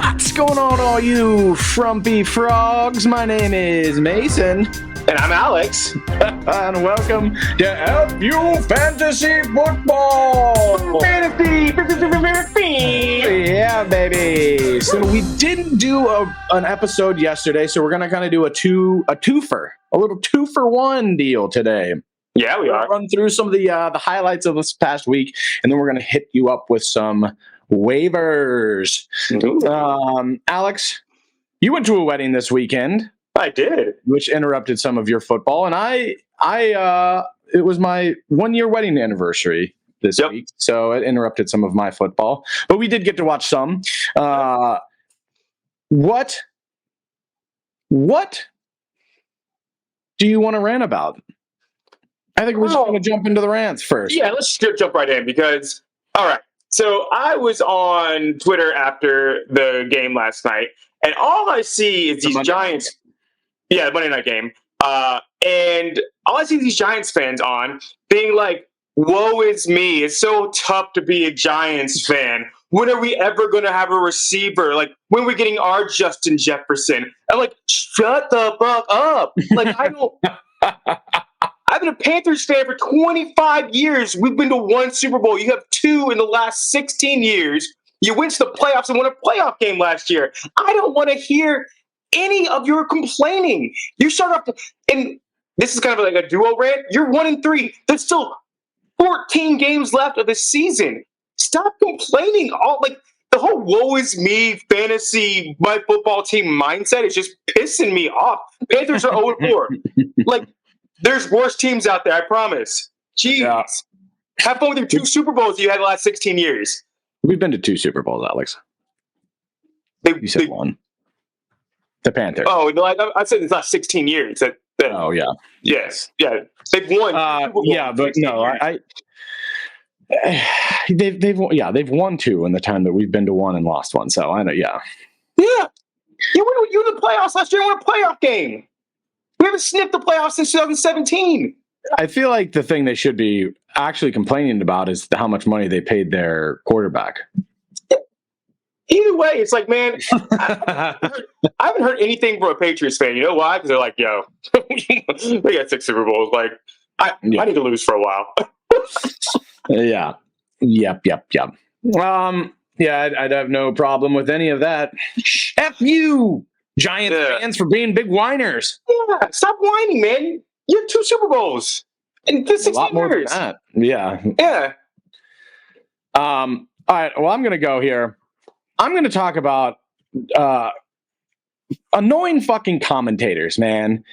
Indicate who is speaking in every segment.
Speaker 1: What's going on, all you frumpy frogs? My name is Mason.
Speaker 2: And I'm Alex.
Speaker 1: And welcome to FU Fantasy Football.
Speaker 2: Fantasy.
Speaker 1: Yeah, baby. So we didn't do an episode yesterday, so we're going to kind of do a little two-for-one deal today.
Speaker 2: Yeah, we are.
Speaker 1: Run through some of the highlights of this past week, and then we're going to hit you up with some waivers. Alex, you went to a wedding this weekend.
Speaker 2: I did,
Speaker 1: which interrupted some of your football, and it was my 1-year wedding anniversary this week, so it interrupted some of my football. But we did get to watch some. What do you want to rant about? I think we're just going to jump into the rants first.
Speaker 2: Yeah, let's jump right in because, all right. So I was on Twitter after the game last night, and all I see is these Giants. Yeah, the Monday night game. And all I see these Giants fans on being like, woe is me. It's so tough to be a Giants fan. When are we ever going to have a receiver? Like, when are we getting our Justin Jefferson? I'm like, shut the fuck up. Like, I've been a Panthers fan for 25 years. We've been to one Super Bowl. You have 2 in the last 16 years. You went to the playoffs and won a playoff game last year. I don't want to hear any of your complaining. You start off, and this is kind of like a duo rant. You're 1-3. There's still 14 games left of the season. Stop complaining. The whole "woe is me" fantasy my football team mindset is just pissing me off. Panthers are 0-4. Like, there's worse teams out there. I promise. Jeez, have fun with your 2 Super Bowls you had the last 16 years.
Speaker 1: We've been to 2 Super Bowls, Alex. You said 1. The Panthers.
Speaker 2: Oh, no, I said it's not 16 years.
Speaker 1: Oh, yeah.
Speaker 2: Yes. Yeah. They've won.
Speaker 1: Yeah, but no, they've won 2 in the time that we've been to 1 and lost 1. So I know, yeah.
Speaker 2: Yeah. You were in the playoffs last year. You won a playoff game. We haven't sniffed the playoffs since 2017.
Speaker 1: I feel like the thing they should be actually complaining about is how much money they paid their quarterback.
Speaker 2: Either way, it's like, man, I haven't heard anything from a Patriots fan. You know why? Because they're like, yo, we got 6 Super Bowls. Like, I need to lose for a while.
Speaker 1: Yeah. Yep. Yeah, I'd have no problem with any of that. F you, Giants fans, for being big whiners.
Speaker 2: Yeah, stop whining, man. You have 2 Super Bowls in 16
Speaker 1: a lot more
Speaker 2: years.
Speaker 1: Than that. Yeah.
Speaker 2: Yeah.
Speaker 1: All right. Well, I'm going to go here. I'm going to talk about annoying fucking commentators, man.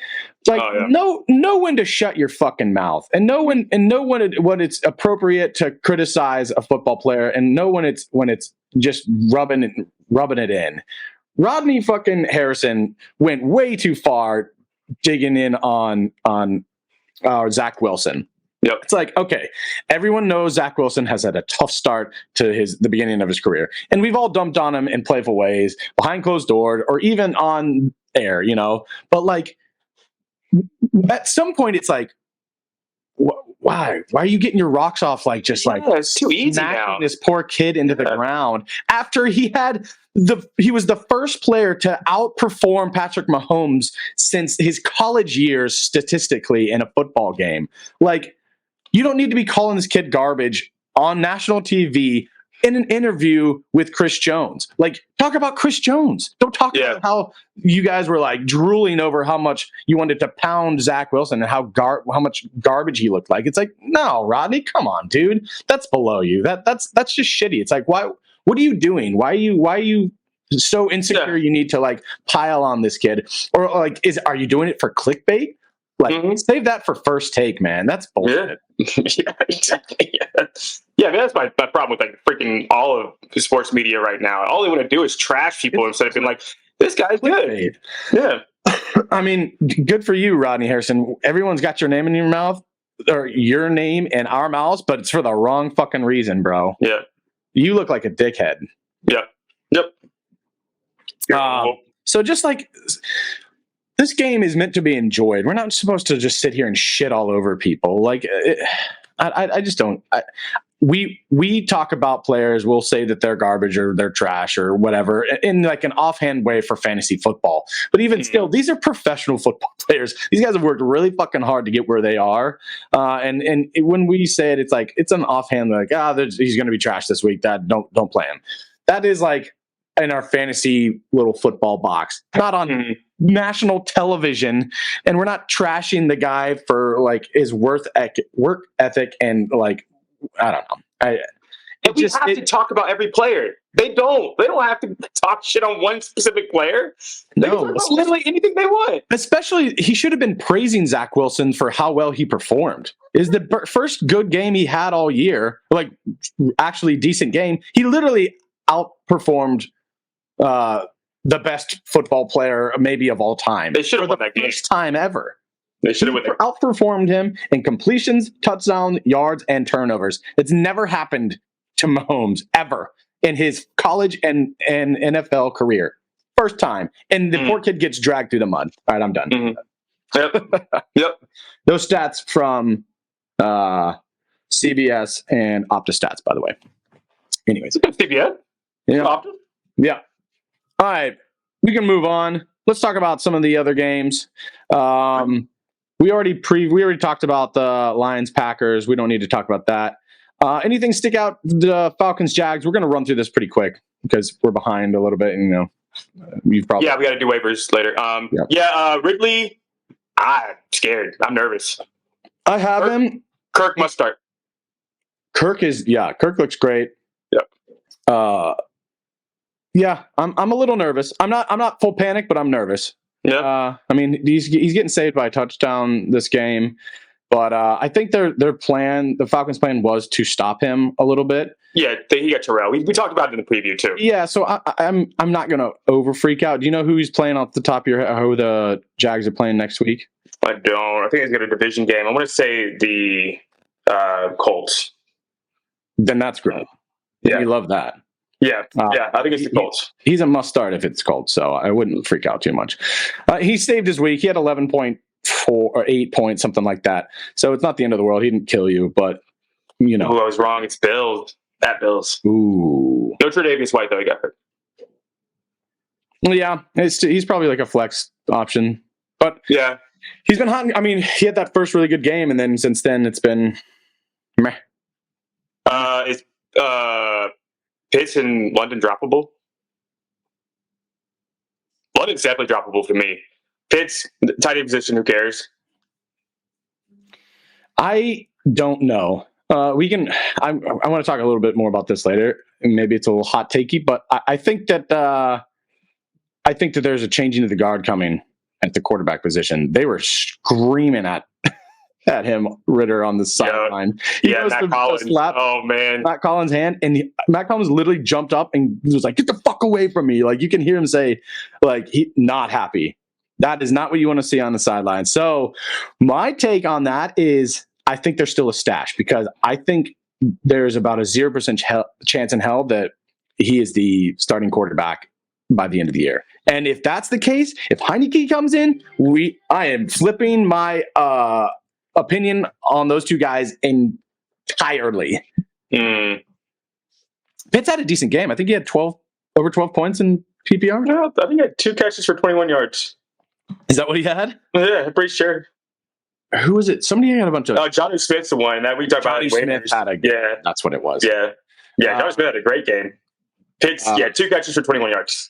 Speaker 1: Like, know when to shut your fucking mouth, and know when it's appropriate to criticize a football player, and know when it's just rubbing it in. Rodney fucking Harrison went way too far digging in on Zach Wilson.
Speaker 2: Yep.
Speaker 1: It's like, okay, everyone knows Zach Wilson has had a tough start to the beginning of his career. And we've all dumped on him in playful ways, behind closed doors, or even on air, you know? But, like, at some point, it's like, why? Why are you getting your rocks off, like, just like
Speaker 2: it's too easy
Speaker 1: smacking
Speaker 2: now.
Speaker 1: This poor kid into the ground after he was the first player to outperform Patrick Mahomes since his college years statistically in a football game. Like, you don't need to be calling this kid garbage on national TV in an interview with Chris Jones. Like, talk about Chris Jones. Don't talk about how you guys were, like, drooling over how much you wanted to pound Zach Wilson and how much garbage he looked like. It's like, no, Rodney, come on, dude. That's below you. That's just shitty. It's like, why? What are you doing? Why are you so insecure you need to, like, pile on this kid? Or, like, are you doing it for clickbait? Like, save that for First Take, man. That's bullshit.
Speaker 2: Yeah, exactly. Yeah, I mean, that's my problem with, like, freaking all of sports media right now. All they want to do is trash people instead of being like, this guy's good. Yeah.
Speaker 1: I mean, good for you, Rodney Harrison. Everyone's got your name in your mouth, or your name in our mouths, but it's for the wrong fucking reason, bro.
Speaker 2: Yeah.
Speaker 1: You look like a dickhead.
Speaker 2: Yep.
Speaker 1: So just like, this game is meant to be enjoyed. We're not supposed to just sit here and shit all over people. Like, I just don't. we talk about players, we'll say that they're garbage or they're trash or whatever in like an offhand way for fantasy football. But even still, these are professional football players. These guys have worked really fucking hard to get where they are. And when we say it, it's like it's an offhand like he's going to be trash this week. That don't play him. That is like in our fantasy little football box, not on national television, and we're not trashing the guy for like his work ethic and like I don't know.
Speaker 2: We have to talk about every player. They don't have to talk shit on one specific player. They can talk about literally anything they want.
Speaker 1: Especially, he should have been praising Zach Wilson for how well he performed. Is the first good game he had all year, like actually decent game. He literally outperformed the best football player maybe of all time.
Speaker 2: They should have won that game.
Speaker 1: First time ever.
Speaker 2: They should have
Speaker 1: outperformed him in completions, touchdowns, yards, and turnovers. It's never happened to Mahomes ever in his college and NFL career. First time. And the poor kid gets dragged through the mud. All right, I'm done.
Speaker 2: Yep.
Speaker 1: Those stats from CBS and OptaStats, by the way. Anyways.
Speaker 2: CBS?
Speaker 1: Yeah.
Speaker 2: Opta?
Speaker 1: Yeah. All right. We can move on. Let's talk about some of the other games. We already talked about the Lions Packers. We don't need to talk about that. Anything stick out? The Falcons Jags. We're going to run through this pretty quick because we're behind a little bit. And, you've probably
Speaker 2: we got to do waivers later. Ridley. I'm scared. I'm nervous.
Speaker 1: I have him.
Speaker 2: Kirk must start.
Speaker 1: Kirk looks great.
Speaker 2: Yep.
Speaker 1: Yeah, I'm a little nervous. I'm not full panic, but I'm nervous.
Speaker 2: Yeah.
Speaker 1: I mean, he's getting saved by a touchdown this game, but I think their plan, the Falcons' plan, was to stop him a little bit.
Speaker 2: Yeah, he got Terrell. We talked about it in the preview too.
Speaker 1: Yeah, so I'm not gonna over freak out. Do you know who he's playing off the top of your head? Who the Jags are playing next week?
Speaker 2: I don't. I think he's got a division game. I want to say the Colts.
Speaker 1: Then that's great.
Speaker 2: Yeah,
Speaker 1: we love that.
Speaker 2: Yeah, I think it's the Colts.
Speaker 1: He's a must start if it's Colts, so I wouldn't freak out too much. He saved his week. He had 11.4 or 8 points, something like that. So it's not the end of the world. He didn't kill you, but
Speaker 2: I was wrong. It's Bills. At Bills.
Speaker 1: Ooh.
Speaker 2: No Tre'Davious White though. He got hurt.
Speaker 1: Yeah, he's probably like a flex option, but
Speaker 2: yeah,
Speaker 1: he's been hot. I mean, he had that first really good game, and then since then it's been meh.
Speaker 2: Is Pitts in London droppable? London's definitely droppable for me. Pitts, tight end position, who cares?
Speaker 1: I don't know. I want to talk a little bit more about this later. Maybe it's a little hot takey, but I think that there's a changing of the guard coming at the quarterback position. They were screaming at him, Ritter, on the sideline.
Speaker 2: Matt Collins. Oh man,
Speaker 1: Matt Collins' hand, and Matt Collins literally jumped up and was like, "Get the fuck away from me!" Like you can hear him say, like he not happy. That is not what you want to see on the sideline. So my take on that is, I think there's still a stash because I think there's about a 0% chance in hell that he is the starting quarterback by the end of the year. And if that's the case, if Heineke comes in, I am flipping my opinion on those two guys entirely. Pitts had a decent game. I think he had over 12 points in PPR.
Speaker 2: Yeah, I think he had 2 catches for 21 yards.
Speaker 1: Is that what he had?
Speaker 2: Yeah, I'm pretty sure.
Speaker 1: Who was it? Somebody had a bunch of.
Speaker 2: Johnny Smith's the one that we talked about.
Speaker 1: Smith had
Speaker 2: yeah,
Speaker 1: that's what it was.
Speaker 2: Yeah, Johnny Smith had a great game. Pitts, 2 catches for 21 yards.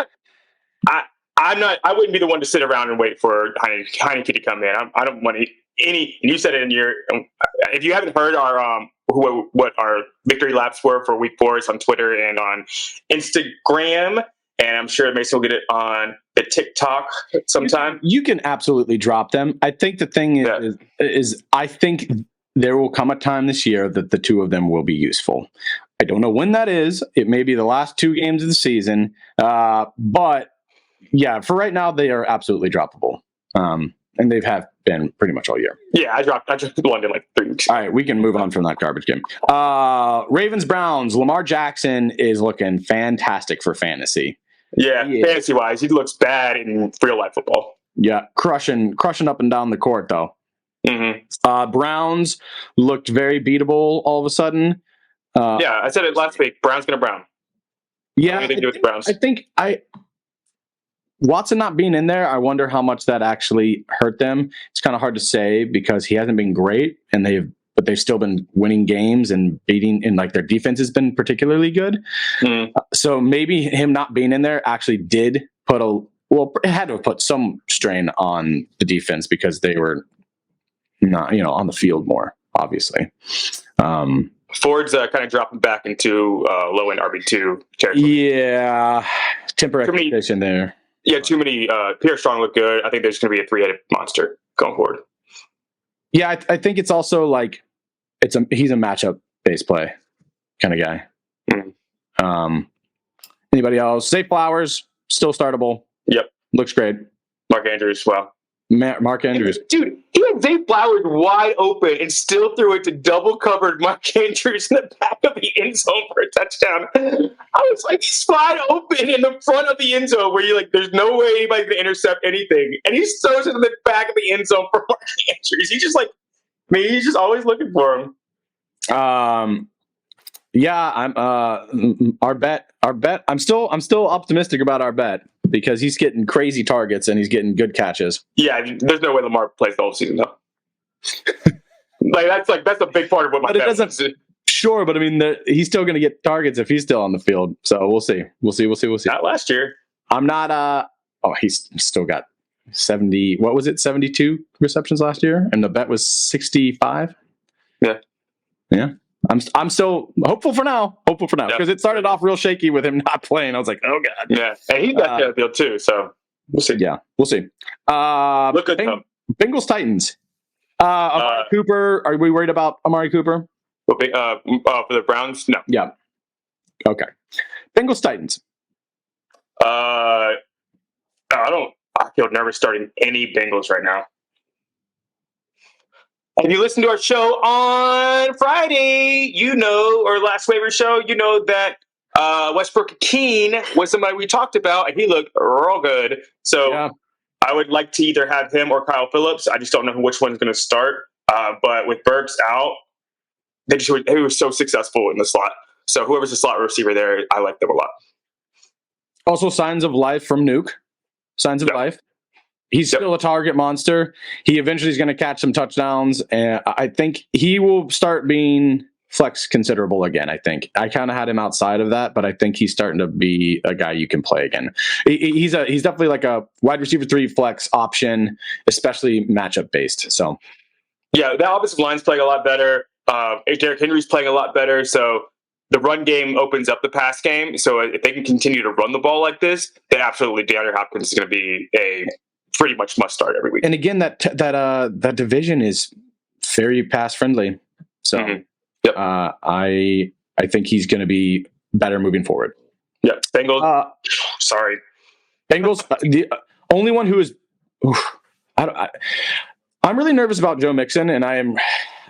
Speaker 2: I wouldn't be the one to sit around and wait for Heineke to come in. I don't want any. And you said it in your. If you haven't heard our what our victory laps were for week 4, it's on Twitter and on Instagram. And I'm sure Mason will get it on the TikTok sometime.
Speaker 1: You can absolutely drop them. I think the thing is I think there will come a time this year that the two of them will be useful. I don't know when that is. It may be the last 2 games of the season. But yeah, for right now, they are absolutely droppable. And they've been pretty much all year.
Speaker 2: Yeah, I dropped London like 3 weeks ago.
Speaker 1: All right, we can move on from that garbage game. Ravens Browns. Lamar Jackson is looking fantastic for fantasy.
Speaker 2: Yeah, fantasy wise, he looks bad in real life football.
Speaker 1: Yeah, crushing up and down the court though.
Speaker 2: Mm-hmm.
Speaker 1: Browns looked very beatable all of a sudden.
Speaker 2: Yeah, I said it last week. Brown's going to Brown.
Speaker 1: Yeah,
Speaker 2: Anything to do with the Browns.
Speaker 1: I think Watson not being in there, I wonder how much that actually hurt them. It's kind of hard to say because he hasn't been great, but they've still been winning games and beating, and like their defense has been particularly good.
Speaker 2: Mm.
Speaker 1: So maybe him not being in there actually did it had to have put some strain on the defense because they were not, on the field more, obviously.
Speaker 2: Ford's kind of dropping back into low-end RB2 territory.
Speaker 1: Yeah, temper expectation there.
Speaker 2: Yeah, too many. Pierre Strong looked good. I think there's going to be a three-headed monster going forward.
Speaker 1: Yeah, I think it's also like he's a matchup-based play kind of guy.
Speaker 2: Mm-hmm.
Speaker 1: Anybody else? Zay Flowers, still startable.
Speaker 2: Yep.
Speaker 1: Looks great.
Speaker 2: Mark Andrews, well.
Speaker 1: Mark Andrews.
Speaker 2: Dude, he had Zay Flowers wide open and still threw it to double-covered Mark Andrews in the back of the end zone for a touchdown. I was like, he's wide open in the front of the end zone where you're like, there's no way anybody's going to intercept anything. And he throws it in the back of the end zone for Mark Andrews. He's just always looking for him.
Speaker 1: Yeah, I'm our bet. I'm still optimistic about our bet because he's getting crazy targets and he's getting good catches.
Speaker 2: Yeah, there's no way Lamar plays the whole season though. that's a big part of what my bet is.
Speaker 1: Sure, but I mean he's still going to get targets if he's still on the field. So we'll see.
Speaker 2: Not last year.
Speaker 1: I'm not. He's still got 70. What was it? 72 receptions last year, and the bet was 65. Yeah. I'm still hopeful for now because it started off real shaky with him not playing. I was like, oh god.
Speaker 2: Yeah, and he got the field too. So we'll see.
Speaker 1: Yeah, we'll see.
Speaker 2: Look good.
Speaker 1: Bengals Titans. Amari Cooper. Are we worried about Amari Cooper?
Speaker 2: For the Browns, no.
Speaker 1: Yeah. Okay. Bengals Titans.
Speaker 2: I feel nervous starting any Bengals right now. If you listen to our show on Friday, or last waiver show, that Westbrook Keene was somebody we talked about, and he looked real good. So yeah. I would like to either have him or Kyle Phillips. I just don't know which one's going to start. But with Burks out, he was so successful in the slot. So whoever's the slot receiver there, I like them a lot.
Speaker 1: Also, signs of life from Nuke. Signs of life. He's still a target monster. He eventually is going to catch some touchdowns, and I think he will start being flex considerable again. I think I kind of had him outside of that, but I think he's starting to be a guy you can play again. He's definitely like a wide receiver 3 flex option, especially matchup based. So
Speaker 2: yeah, the offensive line's playing a lot better. Derrick Henry's playing a lot better. So the run game opens up the pass game. So if they can continue to run the ball like this, then absolutely DeAndre Hopkins is going to be a pretty much must start every week.
Speaker 1: And again, that division is very pass friendly. So I think he's going to be better moving forward.
Speaker 2: Yeah, Bengals. Sorry,
Speaker 1: Bengals. The only one who is. I'm really nervous about Joe Mixon, and I am.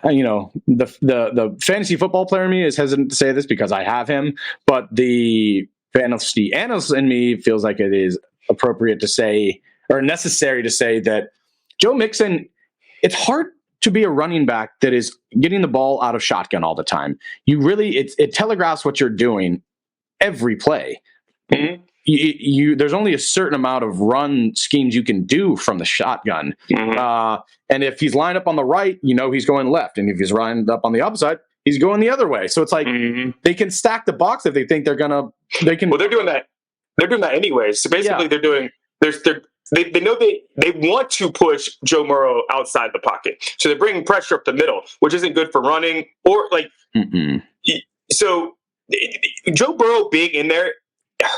Speaker 1: The fantasy football player in me is hesitant to say this because I have him, but the fantasy analyst in me feels like it is appropriate to say or necessary to say that Joe Mixon, it's hard to be a running back that is getting the ball out of shotgun all the time. It telegraphs what you're doing every play. Mm-hmm. There's only a certain amount of run schemes you can do from the shotgun. Mm-hmm. And if he's lined up on the right, he's going left. And if he's lined up on the opposite, he's going the other way. So it's like they can stack the box if they think they're going to. Well, they're
Speaker 2: doing that. They're doing that anyways. So basically they're doing they know they want to push Joe Burrow outside the pocket. So they're bringing pressure up the middle, which isn't good for running or like. Mm-mm. So Joe Burrow being in there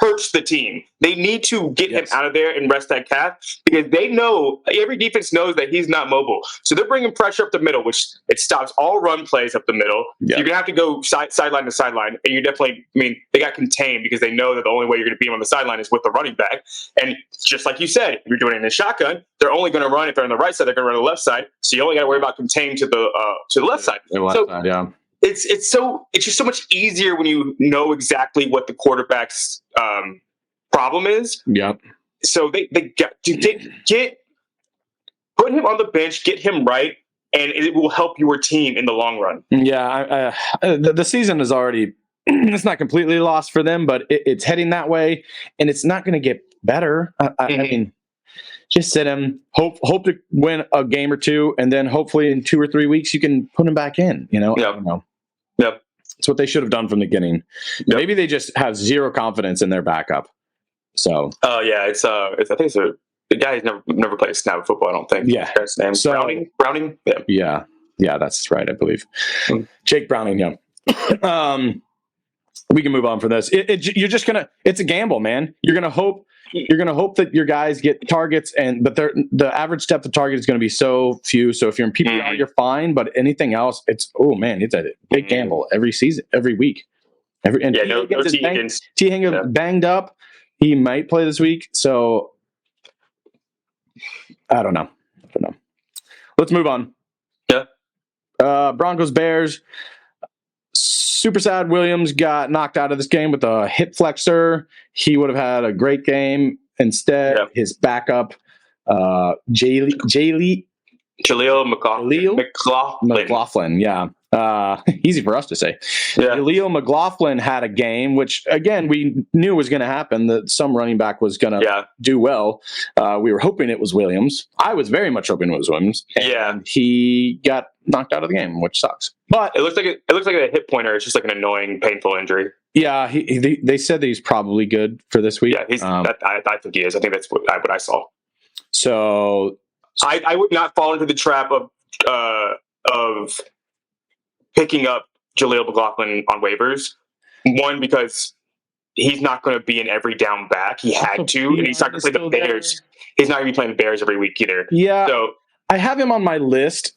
Speaker 2: hurts the team. They need to get him out of there and rest that calf because they know every defense knows that he's not mobile. So they're bringing pressure up the middle, which it stops all run plays up the middle. Yeah. You're gonna have to go sideline to sideline, and you definitely. I mean, they got contained because they know that the only way you're gonna beat him on the sideline is with the running back. And just like you said, if you're doing it in a shotgun, they're only gonna run if they're on the right side. They're gonna run on the left side. So you only got to worry about contained to the left side.
Speaker 1: Yeah.
Speaker 2: It's just so much easier when you know exactly what the quarterback's problem is.
Speaker 1: Yep.
Speaker 2: So they get put him on the bench, get him right, and it will help your team in the long run.
Speaker 1: Yeah, the season is already it's not completely lost for them, but it's heading that way, and it's not going to get better. I mean, just sit him, hope to win a game or two, and then hopefully in 2 or 3 weeks you can put him back in. I don't know.
Speaker 2: Yep.
Speaker 1: It's what they should have done from the beginning.
Speaker 2: Yep.
Speaker 1: Maybe they just have zero confidence in their backup. So.
Speaker 2: Oh yeah, I think it's the guy who's never played snap football. I don't think.
Speaker 1: Yeah.
Speaker 2: His name Browning. Yeah.
Speaker 1: Yeah, that's right. I believe Jake Browning. Yeah. We can move on from this. You're just gonna. It's a gamble, man. You're gonna hope that your guys get targets, but the average depth of target is going to be so few. So if you're in PPR, you're fine. But anything else, it's a big gamble every season, every week. T. Higgins banged up. He might play this week, so I don't know. Let's move on.
Speaker 2: Yeah.
Speaker 1: Broncos Bears. Super sad Williams got knocked out of this game with a hip flexor. He would have had a great game. Instead, his backup, Jaleel McLaughlin. Yeah. Easy for us to say.
Speaker 2: Yeah.
Speaker 1: Jaleel McLaughlin had a game, which, again, we knew was going to happen, that some running back was going to do well. We were hoping it was Williams. I was very much hoping it was Williams. And he got knocked out of the game, which sucks. But
Speaker 2: it looks like a hip pointer. It's just like an annoying, painful injury.
Speaker 1: Yeah, they said that he's probably good for this week.
Speaker 2: Yeah, I think he is. I think that's what I saw.
Speaker 1: So
Speaker 2: I would not fall into the trap of picking up Jaleel McLaughlin on waivers. One, because he's not going to be an every down back. He had to, and he's not going to play the Bears. He's not going to be playing the Bears every week either.
Speaker 1: Yeah.
Speaker 2: So
Speaker 1: I have him on my list,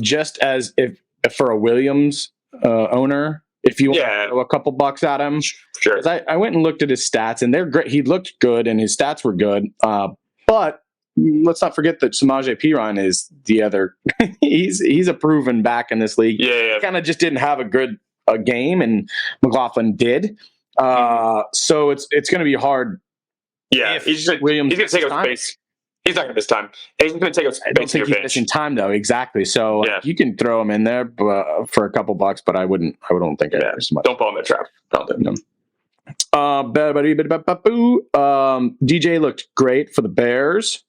Speaker 1: just as if for a Williams owner. If you want to throw a couple bucks at him,
Speaker 2: sure.
Speaker 1: I went and looked at his stats, and they're great. He looked good, and his stats were good. But let's not forget that Samaje Perine is the other. he's a proven back in this league.
Speaker 2: Yeah.
Speaker 1: He kind of just didn't have a good game, and McLaughlin did. So it's going to be hard.
Speaker 2: Yeah, he's going to take up space. He's not going to this time. He's going to take up space.
Speaker 1: I don't think he's missing time though. Exactly. So you can throw him in there for a couple bucks, but I wouldn't think I'd so much.
Speaker 2: Don't fall in that trap. Don't.
Speaker 1: DJ looked great for the Bears.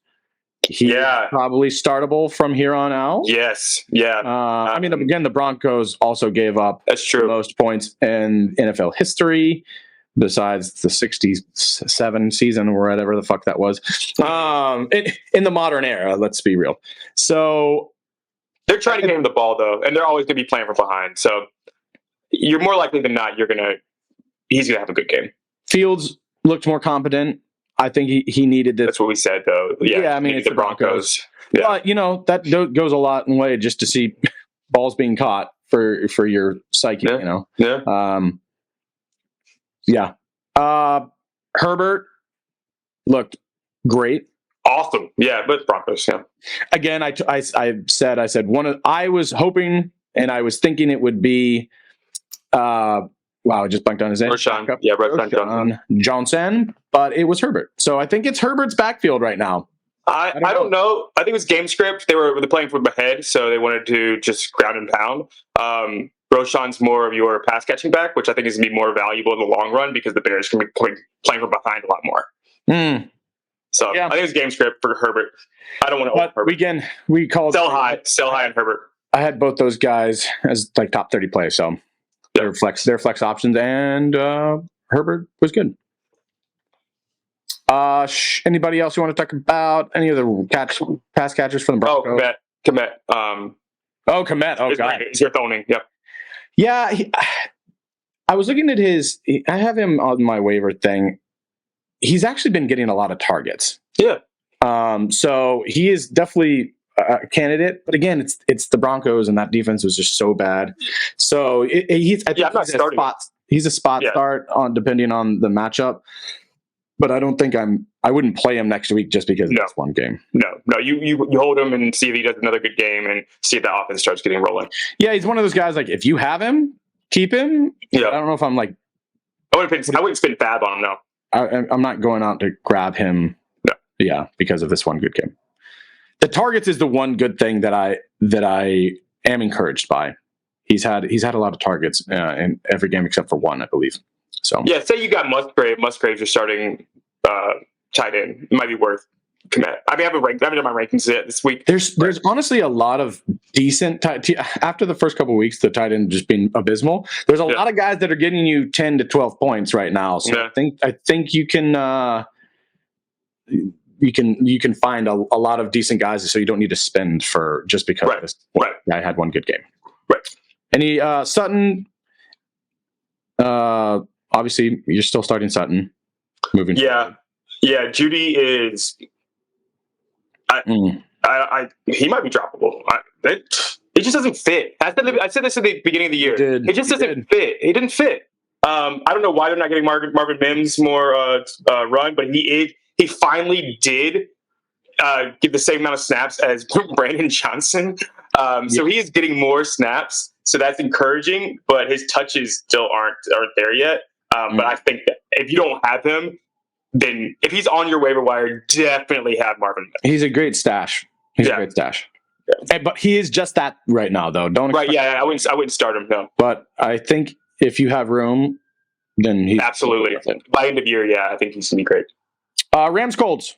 Speaker 1: He's probably startable from here on out.
Speaker 2: Yes. Yeah.
Speaker 1: I mean, again, the Broncos also gave up the most points in NFL history, besides the 67 season or whatever the fuck that was. In the modern era, let's be real. So
Speaker 2: they're trying to get him the ball though, and they're always going to be playing from behind. So you're more likely than not he's going to have a good game.
Speaker 1: Fields looked more competent. I think he needed this.
Speaker 2: That's what we said though. Yeah,
Speaker 1: I mean, it's the Broncos.
Speaker 2: Yeah.
Speaker 1: But that goes a lot in way just to see balls being caught for your psyche. Herbert looked great.
Speaker 2: Awesome. Yeah, but Broncos,
Speaker 1: Again, I said I was hoping and I was thinking it would be I just blanked on his name.
Speaker 2: Roschon
Speaker 1: Johnson, but it was Herbert. So I think it's Herbert's backfield right now.
Speaker 2: I don't know. I think it was game script. They're playing from ahead, so they wanted to just ground and pound. Roschon's more of your pass catching back, which I think is going to be more valuable in the long run because the Bears can be playing from behind a lot more. So I think it's game script for Herbert. I don't want to.
Speaker 1: But Herbert. We called
Speaker 2: sell high on Herbert.
Speaker 1: I had both those guys as like top 30 plays, so their flex options, and Herbert was good. Anybody else you want to talk about? Any other pass catchers from the Broncos?
Speaker 2: Komet.
Speaker 1: Komet. Oh, God.
Speaker 2: He's your throwing. Yep.
Speaker 1: Yeah. I was looking at I have him on my waiver thing. He's actually been getting a lot of targets.
Speaker 2: Yeah.
Speaker 1: So he is definitely a candidate. But again, it's the Broncos, and that defense was just so bad. So he's a spot start depending on the matchup. But I don't think I wouldn't play him next week just because it's one game.
Speaker 2: No. You hold him and see if he does another good game and see if the offense starts getting rolling.
Speaker 1: Yeah, he's one of those guys, like, if you have him, keep him.
Speaker 2: Yeah.
Speaker 1: I don't know if I'm like...
Speaker 2: I wouldn't spin fab on him, no.
Speaker 1: I'm not going out to grab him.
Speaker 2: No.
Speaker 1: Yeah, because of this one good game. the targets is the one good thing that I am encouraged by. He's had a lot of targets in every game except for one, I believe. So
Speaker 2: yeah, say you got Musgrave. Musgrave's your starting tight end. It might be worth commit. I mean, I haven't done my rankings yet this week.
Speaker 1: There's honestly a lot of decent after the first couple of weeks, the tight end just being abysmal. There's a lot of guys that are getting you 10 to 12 points right now. So I think you can you can find a lot of decent guys, so you don't need to spend for just because this guy had one good game.
Speaker 2: Right.
Speaker 1: Any Sutton? Obviously, you're still starting Sutton. Moving.
Speaker 2: Yeah. Judy is. He might be droppable. It just doesn't fit. I said this at the beginning of the year. It just doesn't fit. It didn't fit. I don't know why they're not getting Marvin Mims more run, but he finally did get the same amount of snaps as Brandon Johnson. So he is getting more snaps. So that's encouraging, but his touches still aren't there yet. But I think that if you don't have him, then if he's on your waiver wire, definitely have Marvin Mims.
Speaker 1: He's a great stash. He's a great stash. Yeah. But he is just that right now, though.
Speaker 2: I wouldn't start him, no.
Speaker 1: But I think if you have room, then he's
Speaker 2: absolutely. By end of year, I think he's going to be great.
Speaker 1: Rams Colts.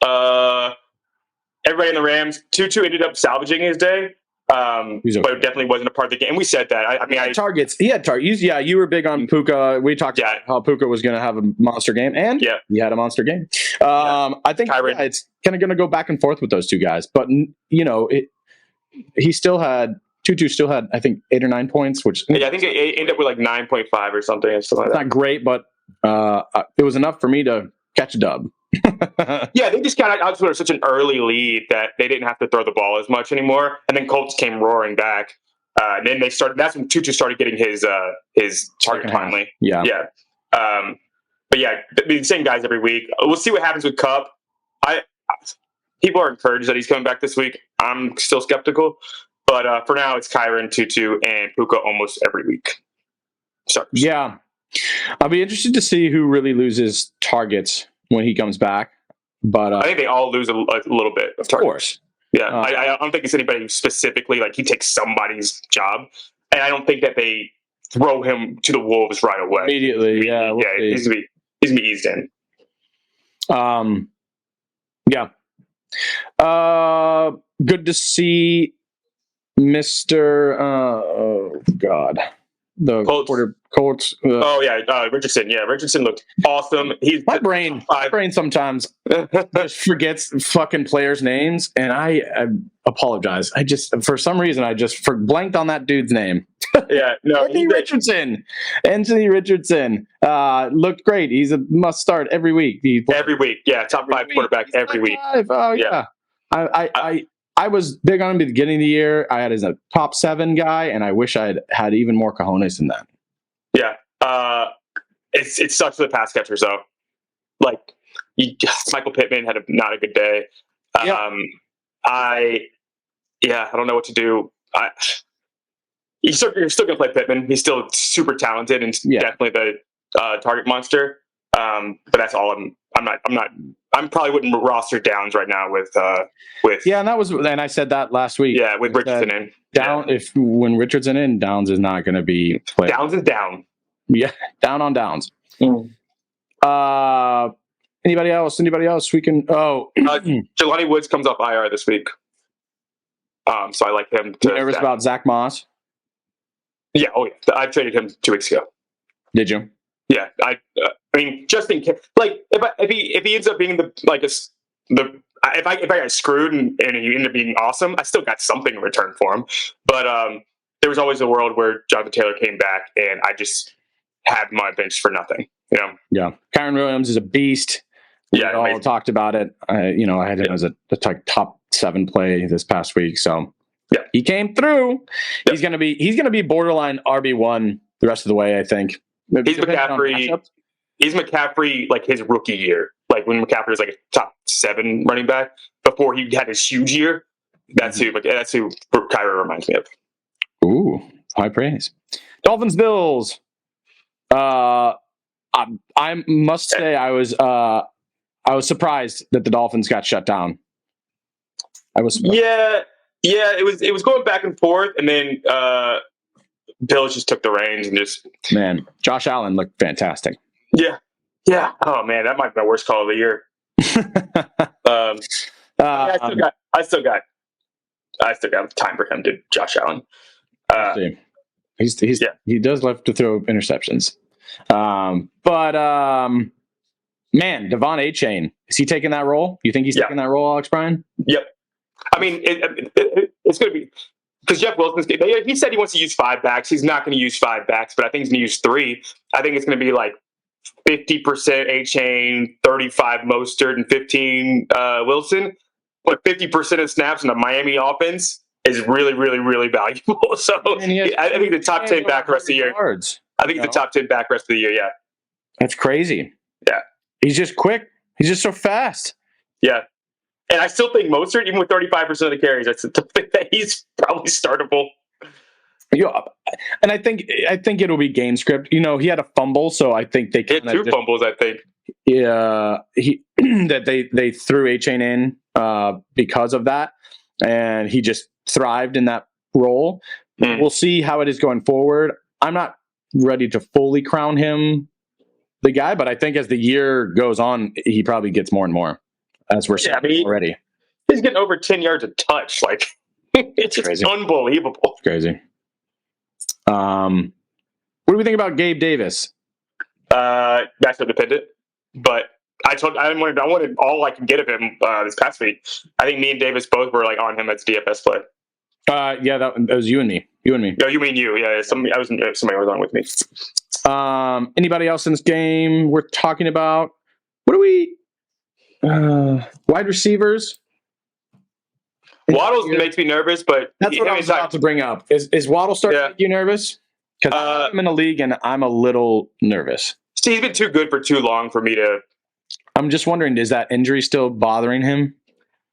Speaker 2: Everybody in the Rams. Tutu ended up salvaging his day. But it definitely wasn't a part of the game. And we said that.
Speaker 1: He had targets. Yeah, you were big on Puka. We talked about how Puka was going to have a monster game, and he had a monster game. I think it's kind of going to go back and forth with those two guys. But, he still had, Tutu still had, I think, 8 or 9 points, which...
Speaker 2: I think it ended up with like 9.5 or something. It's
Speaker 1: not great, but it was enough for me to catch a dub.
Speaker 2: They just got out to such an early lead that they didn't have to throw the ball as much anymore, and then Colts came roaring back. And then they started. That's when Tutu started getting his target finally. But the same guys every week. We'll see what happens with Kupp. People are encouraged that he's coming back this week. I'm still skeptical, but for now it's Kyren, Tutu, and Puka almost every week.
Speaker 1: Yeah, I'll be interested to see who really loses targets when he comes back, but
Speaker 2: I think they all lose a little bit of targets. Of course. Yeah, I don't think it's anybody who specifically he takes somebody's job, and I don't think that they throw him to the wolves right away
Speaker 1: immediately.
Speaker 2: He's gonna be eased in.
Speaker 1: Good to see Mr. Oh God. The Colts.
Speaker 2: Richardson. Yeah, Richardson looked awesome.
Speaker 1: My brain sometimes just forgets fucking players' names, and I apologize. I just, for some reason, blanked on that dude's name. Anthony Richardson looked great. He's a must start every week.
Speaker 2: Every week, top 5 quarterback every week.
Speaker 1: Oh yeah. I was big on him at the beginning of the year. I had as a top 7 guy, and I wish I had even more cojones than that.
Speaker 2: Yeah. It sucks for the pass catchers, though. Michael Pittman had not a good day. I don't know what to do. You're still going to play Pittman. He's still super talented and definitely the target monster. But that's all. I probably wouldn't roster Downs right now with
Speaker 1: and I said that last week.
Speaker 2: Yeah, with Richardson in.
Speaker 1: When Richardson in, Downs is not going to be played.
Speaker 2: Downs is down.
Speaker 1: Yeah, down on Downs. Anybody else? We can.
Speaker 2: Jelani Woods comes off IR this week. So I like him.
Speaker 1: You nervous about Zach Moss?
Speaker 2: Yeah. Oh yeah. I traded him 2 weeks ago.
Speaker 1: Did you?
Speaker 2: Yeah. I mean, just in case, if he ends up being if I got screwed and he ended up being awesome, I still got something in return for him. But there was always a world where Jonathan Taylor came back and I just had my bench for nothing.
Speaker 1: Yeah. Kyren Williams is a beast. We all talked about it. I had him as a top 7 play this past week. So he came through. Yeah. He's gonna be borderline RB1 the rest of the way, I think.
Speaker 2: He's McCaffrey. He's McCaffrey his rookie year. When McCaffrey was a top 7 running back before he had his huge year. That's who Kyra reminds me of.
Speaker 1: Ooh, high praise. Dolphins Bills. I must say I was surprised that the Dolphins got shut down. I was surprised.
Speaker 2: Yeah. It was going back and forth, and then Bills just took the reins and just
Speaker 1: Man, Josh Allen looked fantastic.
Speaker 2: yeah. Oh man, that might be my worst call of the year. I still got time for him to Josh Allen.
Speaker 1: He does love to throw interceptions. Man, Devon Achane, is he taking that role? You think he's taking that role, Alex Bryan?
Speaker 2: Yep. I mean, it's going to be because Jeff Wilson's. He said he wants to use 5 backs. He's not going to use 5 backs, but I think he's going to use 3. I think it's going to be like 50% Achane, 35 Mostert, and 15 Wilson. But 50% of snaps in the Miami offense is really, really, really valuable. So I think the top 10 back rest of the year. I think the top 10 back rest of the year. Yeah,
Speaker 1: that's crazy.
Speaker 2: Yeah,
Speaker 1: he's just quick. He's just so fast.
Speaker 2: Yeah. And I still think Mostert, even with 35% of the carries, he's probably startable.
Speaker 1: Yeah, and I think it'll be game script. You know, he had a fumble, so I think they
Speaker 2: had 2 fumbles. I think.
Speaker 1: Yeah, that they threw Achane in because of that, and he just thrived in that role. We'll see how it is going forward. I'm not ready to fully crown him the guy, but I think as the year goes on, he probably gets more and more. As we're seeing already.
Speaker 2: He's getting over 10 yards a touch. Like, it's just crazy. Unbelievable.
Speaker 1: It's crazy. What do we think about Gabe Davis?
Speaker 2: That's dependent. But I wanted all I could get of him this past week. I think me and Davis both were like on him as DFS play.
Speaker 1: Yeah, that was you and me.
Speaker 2: No, you mean you. Yeah, somebody was on with me.
Speaker 1: Anybody else in this game we're talking about? What do we... wide receivers.
Speaker 2: Waddle makes me nervous, but
Speaker 1: that's what I was about to bring up. Is Waddle starting to make you nervous? Because I'm in a league and I'm a little nervous.
Speaker 2: See, he's been too good for too long for me to.
Speaker 1: I'm just wondering, is that injury still bothering him?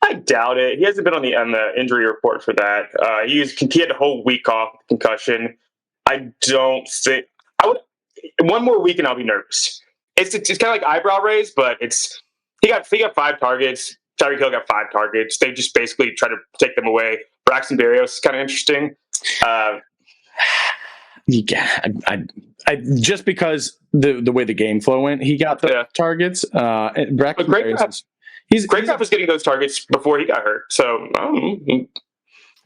Speaker 2: I doubt it. He hasn't been on the injury report for that. He had a whole week off with concussion. I don't think I would. One more week and I'll be nervous. It's kind of like eyebrow raise, but it's. He got 5 targets. Tyreek Hill got 5 targets. They just basically try to take them away. Braxton Berrios is kind of interesting.
Speaker 1: I just because the way the game flow went, he got the targets. Braxton Berrios,
Speaker 2: Craycraft was getting those targets before he got hurt. So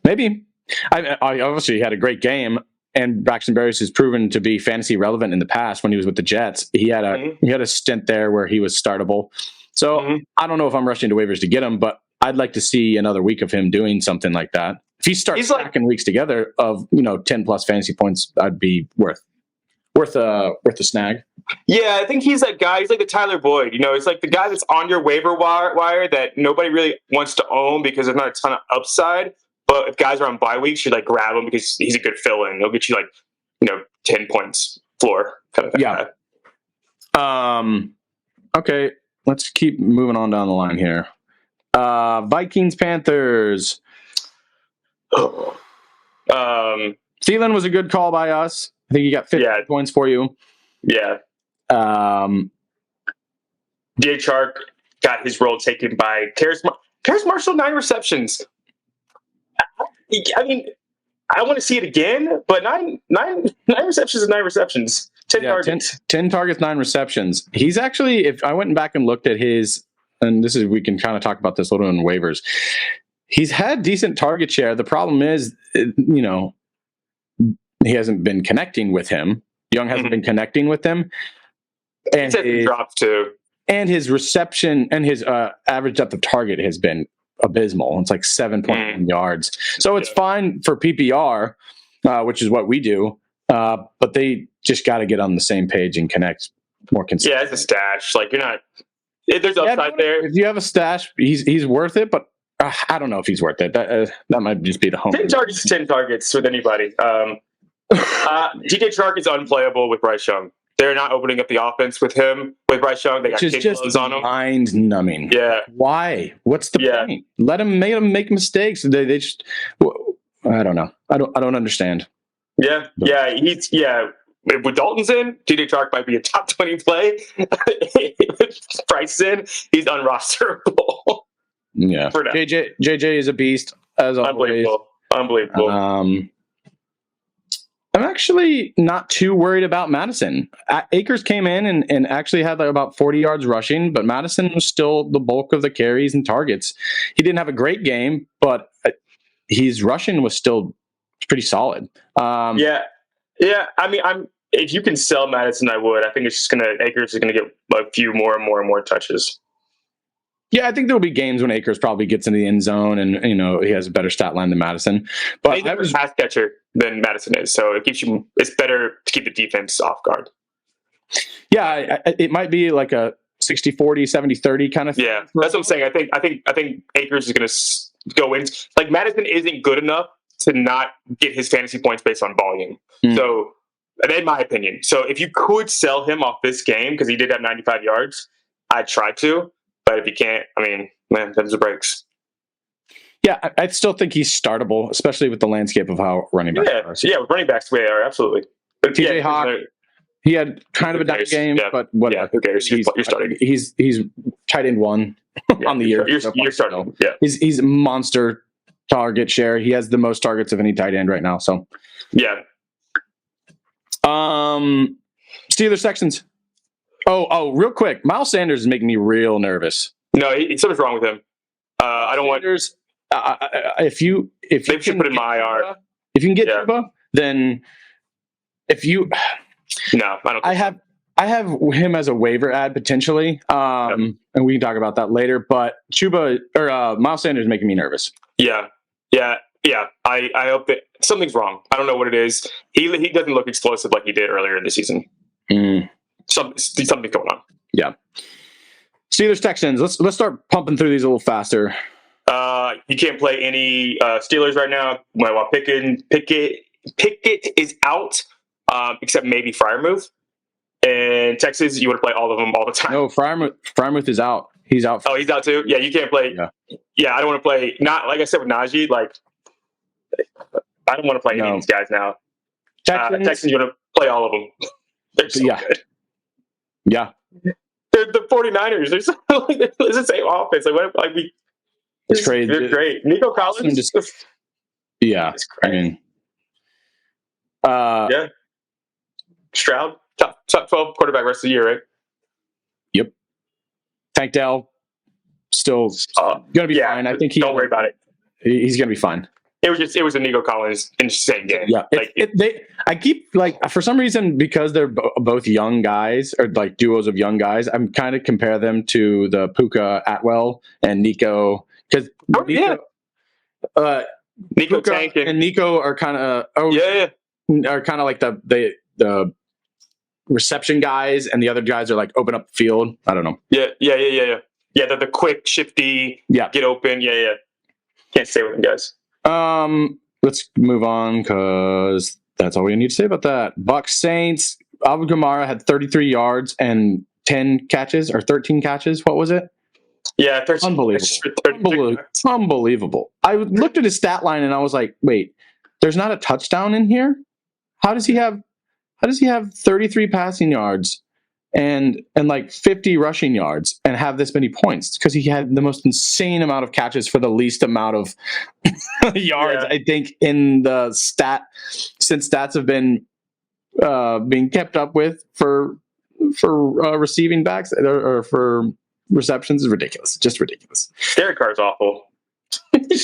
Speaker 1: maybe. I obviously had a great game. And Braxton Berrios has proven to be fantasy relevant in the past when he was with the Jets. He had a stint there where he was startable. So I don't know if I'm rushing to waivers to get him, but I'd like to see another week of him doing something like that. If he starts stacking weeks together of 10 plus fantasy points, I'd be worth a snag.
Speaker 2: Yeah, I think he's that guy. He's like the Tyler Boyd. It's like the guy that's on your waiver wire that nobody really wants to own because there's not a ton of upside. But if guys are on bye weeks, you grab him because he's a good fill-in. He'll get you 10 points floor kind of thing.
Speaker 1: Yeah. Okay. Let's keep moving on down the line here. Vikings, Panthers. Thielen was a good call by us. I think he got 50 points for you.
Speaker 2: Yeah. DJ Chark got his role taken by Terrace Marshall, 9 receptions. I mean, I want to see it again, but nine receptions is 9 receptions. 10 targets.
Speaker 1: 10 targets, 9 receptions. He's actually, if I went back and looked at his, and we can kind of talk about this a little in waivers. He's had decent target share. The problem is, he hasn't been connecting with him. Young hasn't been connecting with him. And
Speaker 2: his drops too.
Speaker 1: And his reception and his average depth of target has been abysmal. It's like 7.1 yards. So it's fine for PPR, which is what we do. But they just got to get on the same page and connect more consistently.
Speaker 2: Yeah, it's a stash. You're not. There's upside there.
Speaker 1: If you have a stash, he's worth it. But I don't know if he's worth it. That might just be the home.
Speaker 2: 10 targets is 10 targets with anybody. DJ Chark is unplayable with Bryce Young. They're not opening up the offense with him. With Bryce Young, they got kid gloves on him.
Speaker 1: Mind numbing.
Speaker 2: Yeah.
Speaker 1: Why? What's the point? Let him make mistakes. They just. I don't know. I don't understand.
Speaker 2: Yeah. Yeah. With Dalton's in, DJ Chark might be a top 20 play. With Bryce in, he's unrosterable.
Speaker 1: Yeah.
Speaker 2: For now.
Speaker 1: JJ is a beast as always.
Speaker 2: Unbelievable.
Speaker 1: I'm actually not too worried about Madison. Akers came in and actually had like about 40 yards rushing, but Madison was still the bulk of the carries and targets. He didn't have a great game, but his rushing was still pretty solid.
Speaker 2: Yeah. I mean, if you can sell Madison, I would. I think it's just Akers is gonna get a few more and more touches.
Speaker 1: Yeah, I think there'll be games when Akers probably gets into the end zone and he has a better stat line than Madison. But
Speaker 2: he's a better pass catcher than Madison is, so it's better to keep the defense off guard.
Speaker 1: Yeah, it might be like a 60-40, 70-30 kind of thing.
Speaker 2: Yeah, that's what I'm saying. I think Akers is gonna go in. Like Madison isn't good enough to not get his fantasy points based on volume. So, in my opinion, so if you could sell him off this game because he did have 95 yards, I'd try to. But if you can't, I mean, man, them's the breaks.
Speaker 1: Yeah, I still think he's startable, especially with the landscape of how running backs are.
Speaker 2: Yeah, with running backs, we are absolutely. But
Speaker 1: TJ Hawk, he had kind of a down game, but whatever.
Speaker 2: Yeah, who cares? You're starting.
Speaker 1: He's tight end one on the year.
Speaker 2: You're starting. Yeah,
Speaker 1: he's monster target share. He has the most targets of any tight end right now. So
Speaker 2: yeah.
Speaker 1: Steelers Texans. Oh, real quick. Miles Sanders is making me real nervous.
Speaker 2: No, something's wrong with him. I don't
Speaker 1: Sanders, if you
Speaker 2: should put him in my IR.
Speaker 1: If you can get Chuba, then
Speaker 2: no, I don't.
Speaker 1: I have him as a waiver ad potentially, and we can talk about that later. But Chuba or Miles Sanders is making me nervous.
Speaker 2: Yeah. I hope that something's wrong. I don't know what it is. He doesn't look explosive like he did earlier in the season. Something's going on. Yeah.
Speaker 1: Steelers Texans. Let's start pumping through these a little faster.
Speaker 2: You can't play any Steelers right now. While Pickett is out, except maybe Freiermuth. And Texas, you want to play all of them all the time.
Speaker 1: No, Freiermuth is out. He's out.
Speaker 2: Oh, he's out too. Yeah, you can't play. Yeah, I don't want to play. Not like I said with Najee. Like I don't want to play any of these guys now. Texans, you want to play all of them. They're so good.
Speaker 1: Yeah.
Speaker 2: They're the 49ers. They're so, it's the same offense.
Speaker 1: It's crazy.
Speaker 2: They're great. Nico Collins.
Speaker 1: Yeah. I mean,
Speaker 2: Stroud, top 12 quarterback rest of the year, right?
Speaker 1: Yep. Tank Dell still going to be fine. I think
Speaker 2: don't worry about it.
Speaker 1: He's going to be fine.
Speaker 2: It was a Nico Collins insane game.
Speaker 1: Yeah, I keep for some reason because they're both young guys or like duos of young guys. I'm kind of compare them to the Puka Atwell and Nico because
Speaker 2: Nico Tank
Speaker 1: and Nico are kind of are kind of like the reception guys, and the other guys are like open up the field. I don't know.
Speaker 2: Yeah. They're the quick, shifty. Get open. Yeah. Can't stay with them guys.
Speaker 1: Let's move on because that's all we need to say about that. Bucs Saints. Alvin Kamara had 33 yards and 10 catches or 13 catches. What was it?
Speaker 2: Yeah, 13.
Speaker 1: Unbelievable. I looked at his stat line and I was like, wait, there's not a touchdown in here? How does he have 33 passing yards and like 50 rushing yards and have this many points? Because he had the most insane amount of catches for the least amount of yards, I think, in the since stats have been being kept up with for receiving backs or for receptions is ridiculous. Just ridiculous.
Speaker 2: Derek Carr's awful.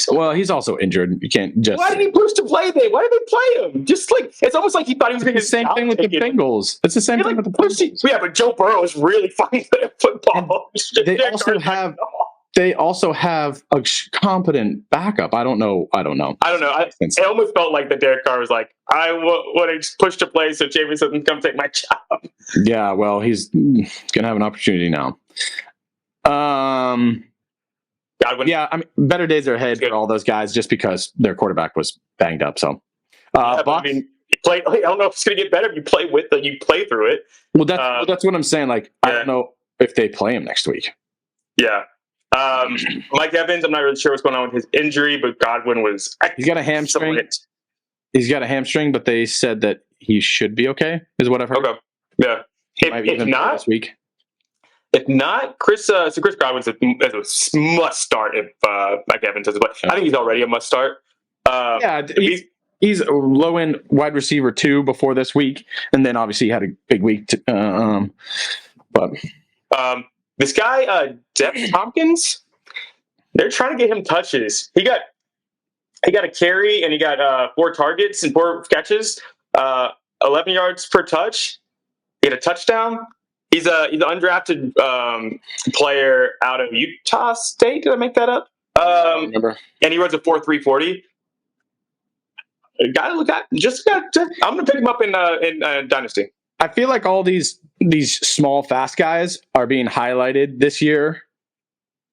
Speaker 1: Well, he's also injured. You can't just.
Speaker 2: Why did he push to play then? Why did they play him? Just like it's almost like he thought he was going to get
Speaker 1: the same thing with the Bengals. It's the same thing with the Bengals.
Speaker 2: Yeah, but Joe Burrow is really fine at football.
Speaker 1: They also have a competent backup. I don't know.
Speaker 2: I almost felt like the Derek Carr was like, I want to push to play so Jameis doesn't come take my job.
Speaker 1: Yeah, well, he's going to have an opportunity now.
Speaker 2: Godwin.
Speaker 1: Yeah, I mean, better days are ahead for all those guys just because their quarterback was banged up. So,
Speaker 2: I mean, I don't know if it's going to get better if you play through it.
Speaker 1: Well, that's what I'm saying. Like, I don't know if they play him next week.
Speaker 2: Yeah. Mike Evans, I'm not really sure what's going on with his injury, but Godwin
Speaker 1: he's got a hamstring. He's got a hamstring, but they said that he should be okay, is what I've heard.
Speaker 2: Okay. Yeah. If not,
Speaker 1: this week.
Speaker 2: If not, Chris Godwin's a must start if Mike Evans does it. But I think he's already a must start.
Speaker 1: Yeah, he's a low end wide receiver 2 before this week, and then obviously he had a big week. But
Speaker 2: this guy, Jeff Tompkins, they're trying to get him touches. He got a carry and he got 4 targets and 4 catches, 11 yards per touch. He had a touchdown. He's an undrafted player out of Utah State. Did I make that up?
Speaker 1: I don't remember.
Speaker 2: And he runs a 4.340. Got to look at. I'm going to pick him up in Dynasty.
Speaker 1: I feel like all these small, fast guys are being highlighted this year.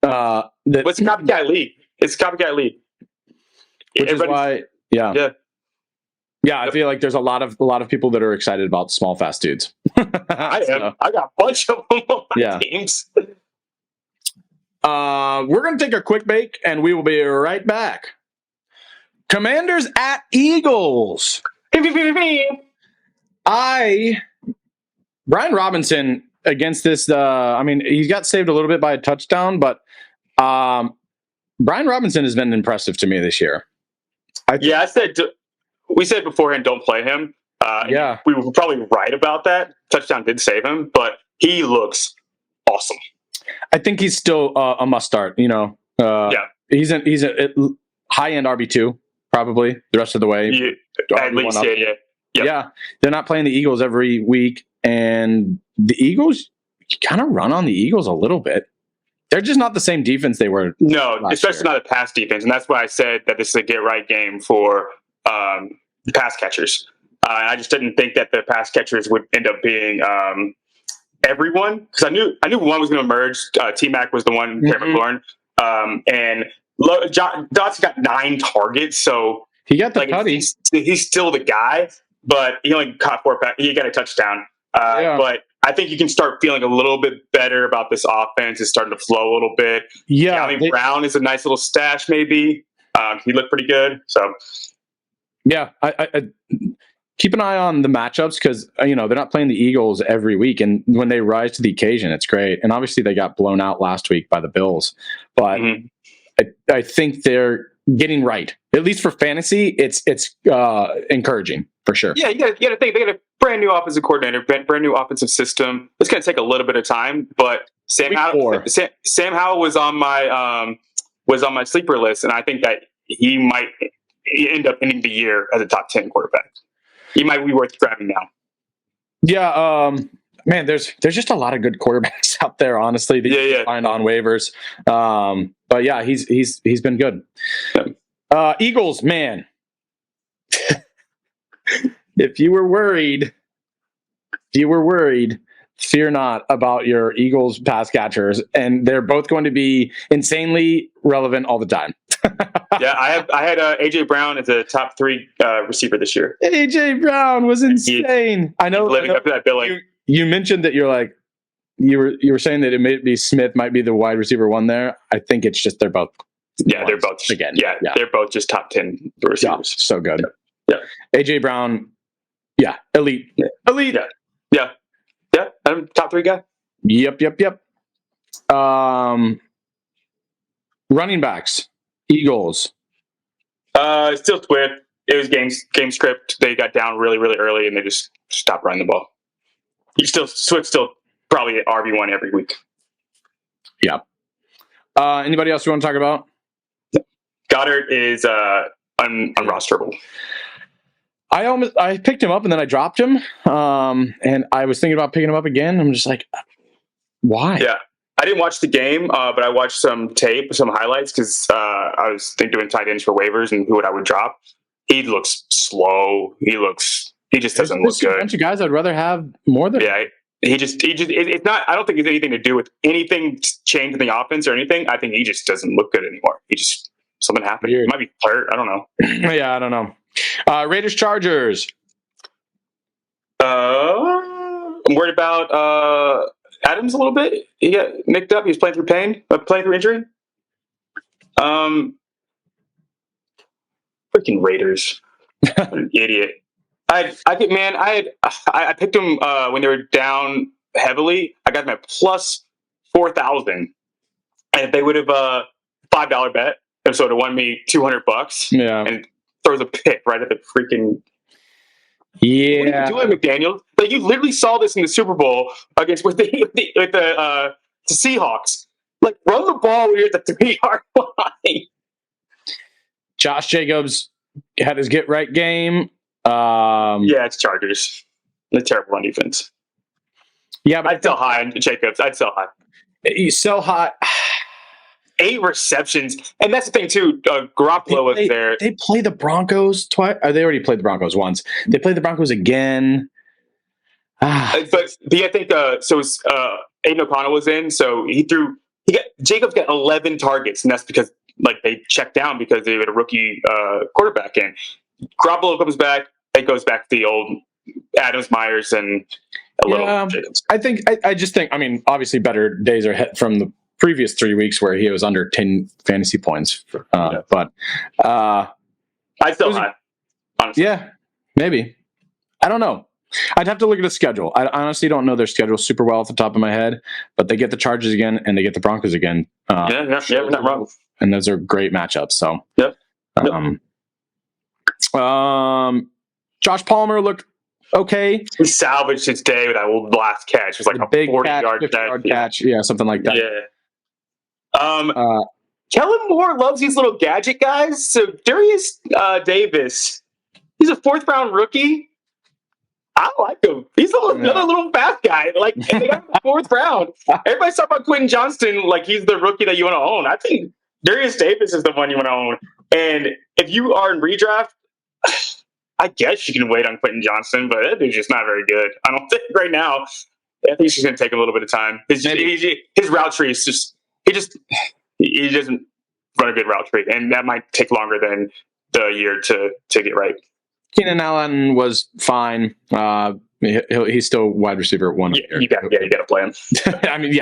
Speaker 2: It's a copycat league. It's a copycat league.
Speaker 1: Which is why, yeah. I feel like there's a lot of people that are excited about small, fast dudes.
Speaker 2: I am. I got a bunch of them on my teams.
Speaker 1: We're going to take a quick break, and we will be right back. Commanders at Eagles. Brian Robinson against this. He got saved a little bit by a touchdown, but Brian Robinson has been impressive to me this year.
Speaker 2: We said beforehand, don't play him. We were probably right about that. Touchdown did save him, but he looks awesome.
Speaker 1: I think he's still a must start. He's a high end RB2 probably the rest of the way.
Speaker 2: At least,
Speaker 1: yeah. They're not playing the Eagles every week, and the Eagles, you kind of run on the Eagles a little bit. They're just not the same defense they were.
Speaker 2: No, especially not a pass defense, and that's why I said that this is a get right game for the pass catchers. I just didn't think that the pass catchers would end up being everyone, because I knew one was going to emerge. T-Mac was the one, Terry McLaurin, and Dotson got 9 targets, so
Speaker 1: he got the cutty.
Speaker 2: He's still the guy, but he only caught 4 passes. He got a touchdown. But I think you can start feeling a little bit better about this offense. It's starting to flow a little bit.
Speaker 1: Yeah,
Speaker 2: Brown is a nice little stash, maybe. He looked pretty good. So,
Speaker 1: yeah, I keep an eye on the matchups because they're not playing the Eagles every week, and when they rise to the occasion, it's great. And obviously, they got blown out last week by the Bills, but I think they're getting right. At least for fantasy, it's encouraging for sure.
Speaker 2: Yeah, you got to think they got a brand new offensive coordinator, brand new offensive system. It's going to take a little bit of time, but Sam Howell was on my sleeper list, and I think that he might end up ending the year as a top 10 quarterback. He might be worth grabbing now.
Speaker 1: Yeah, man, there's just a lot of good quarterbacks out there, honestly, that you can find on waivers. But yeah, he's been good. Yeah. Eagles, man. If you were worried, fear not about your Eagles pass catchers, and they're both going to be insanely relevant all the time.
Speaker 2: Yeah, I had AJ Brown as a top 3 receiver this year.
Speaker 1: AJ Brown was insane. I know.
Speaker 2: Living up to that billing.
Speaker 1: You mentioned that you were saying that it may be Smith might be the wide receiver 1 there. I think it's just they're both.
Speaker 2: Yeah, they're both again. Yeah, they're both just top 10 receivers.
Speaker 1: Yeah, so good.
Speaker 2: Yeah.
Speaker 1: AJ Brown. Yeah, elite.
Speaker 2: Yeah. I'm top 3 guy.
Speaker 1: Yep. Running backs, Eagles.
Speaker 2: Still Swift. It was game script. They got down really, really early, and they just stopped running the ball. Swift still probably at RB1 every week.
Speaker 1: Yeah. Anybody else you want to talk about?
Speaker 2: Goddard is unrosterable.
Speaker 1: I picked him up and then I dropped him. And I was thinking about picking him up again. I'm just like, why?
Speaker 2: Yeah. I didn't watch the game, but I watched some tape, some highlights, because I was doing tight ends for waivers and who I would drop. He looks slow. He just doesn't look good.
Speaker 1: A bunch of guys I'd rather have more than.
Speaker 2: Yeah. It's not, I don't think it's anything to do with anything changed in the offense or anything. I think he just doesn't look good anymore. Something happened. It might be hurt. I don't know.
Speaker 1: Yeah, I don't know. Raiders Chargers.
Speaker 2: I'm worried about Adams a little bit. He got nicked up. He was playing through pain, playing through injury. Freaking Raiders. What an idiot. I picked them when they were down heavily. I got them at plus 4,000, and if they would have $5 bet, if so, it won me $200,
Speaker 1: Yeah.
Speaker 2: and throws a pick right at the freaking.
Speaker 1: Yeah.
Speaker 2: What are you doing, McDaniel? Like, you literally saw this in the Super Bowl against with the Seahawks. Like, run the ball when you're at the 3-yard line.
Speaker 1: Josh Jacobs had his get right game.
Speaker 2: Yeah, it's Chargers. The terrible run defense.
Speaker 1: Yeah, but
Speaker 2: I'd sell high on Jacobs. I'd sell high.
Speaker 1: he's so hot.
Speaker 2: 8 receptions, and that's the thing too. Garoppolo was there.
Speaker 1: They play the Broncos twice. They already played the Broncos once. They played the Broncos again.
Speaker 2: But I think Aiden O'Connell was in, so Jacobs got 11 targets, and that's because they checked down because they had a rookie quarterback in. Garoppolo comes back. It goes back to the old Adams, Myers, and a little Jacobs.
Speaker 1: I just think. I mean, obviously, better days are ahead from the previous 3 weeks where he was under 10 fantasy points. But
Speaker 2: I still high, honestly.
Speaker 1: Yeah, maybe. I don't know. I'd have to look at the schedule. I honestly don't know their schedule super well off the top of my head, but they get the Chargers again and they get the Broncos again.
Speaker 2: We're not wrong.
Speaker 1: And those are great matchups. So,
Speaker 2: yep.
Speaker 1: Josh Palmer looked okay.
Speaker 2: He salvaged his day with that last catch. It was like a
Speaker 1: big
Speaker 2: 40-yard
Speaker 1: catch. Yeah, something like that.
Speaker 2: Yeah. Kellen Moore loves these little gadget guys. So Darius Davis, he's a 4th-round rookie. I like him. He's another little fast guy. Like, and they got him in the 4th round. Everybody's talking about Quentin Johnston like he's the rookie that you want to own. I think Darius Davis is the one you want to own. And if you are in redraft, I guess you can wait on Quentin Johnston, but that dude's just not very good. I don't think right now. I think he's just going to take a little bit of time. His route tree is just he doesn't run a good route tree, and that might take longer than the year to get right.
Speaker 1: Keenan Allen was fine. He's still wide receiver at 1.
Speaker 2: You got to play him.
Speaker 1: I mean,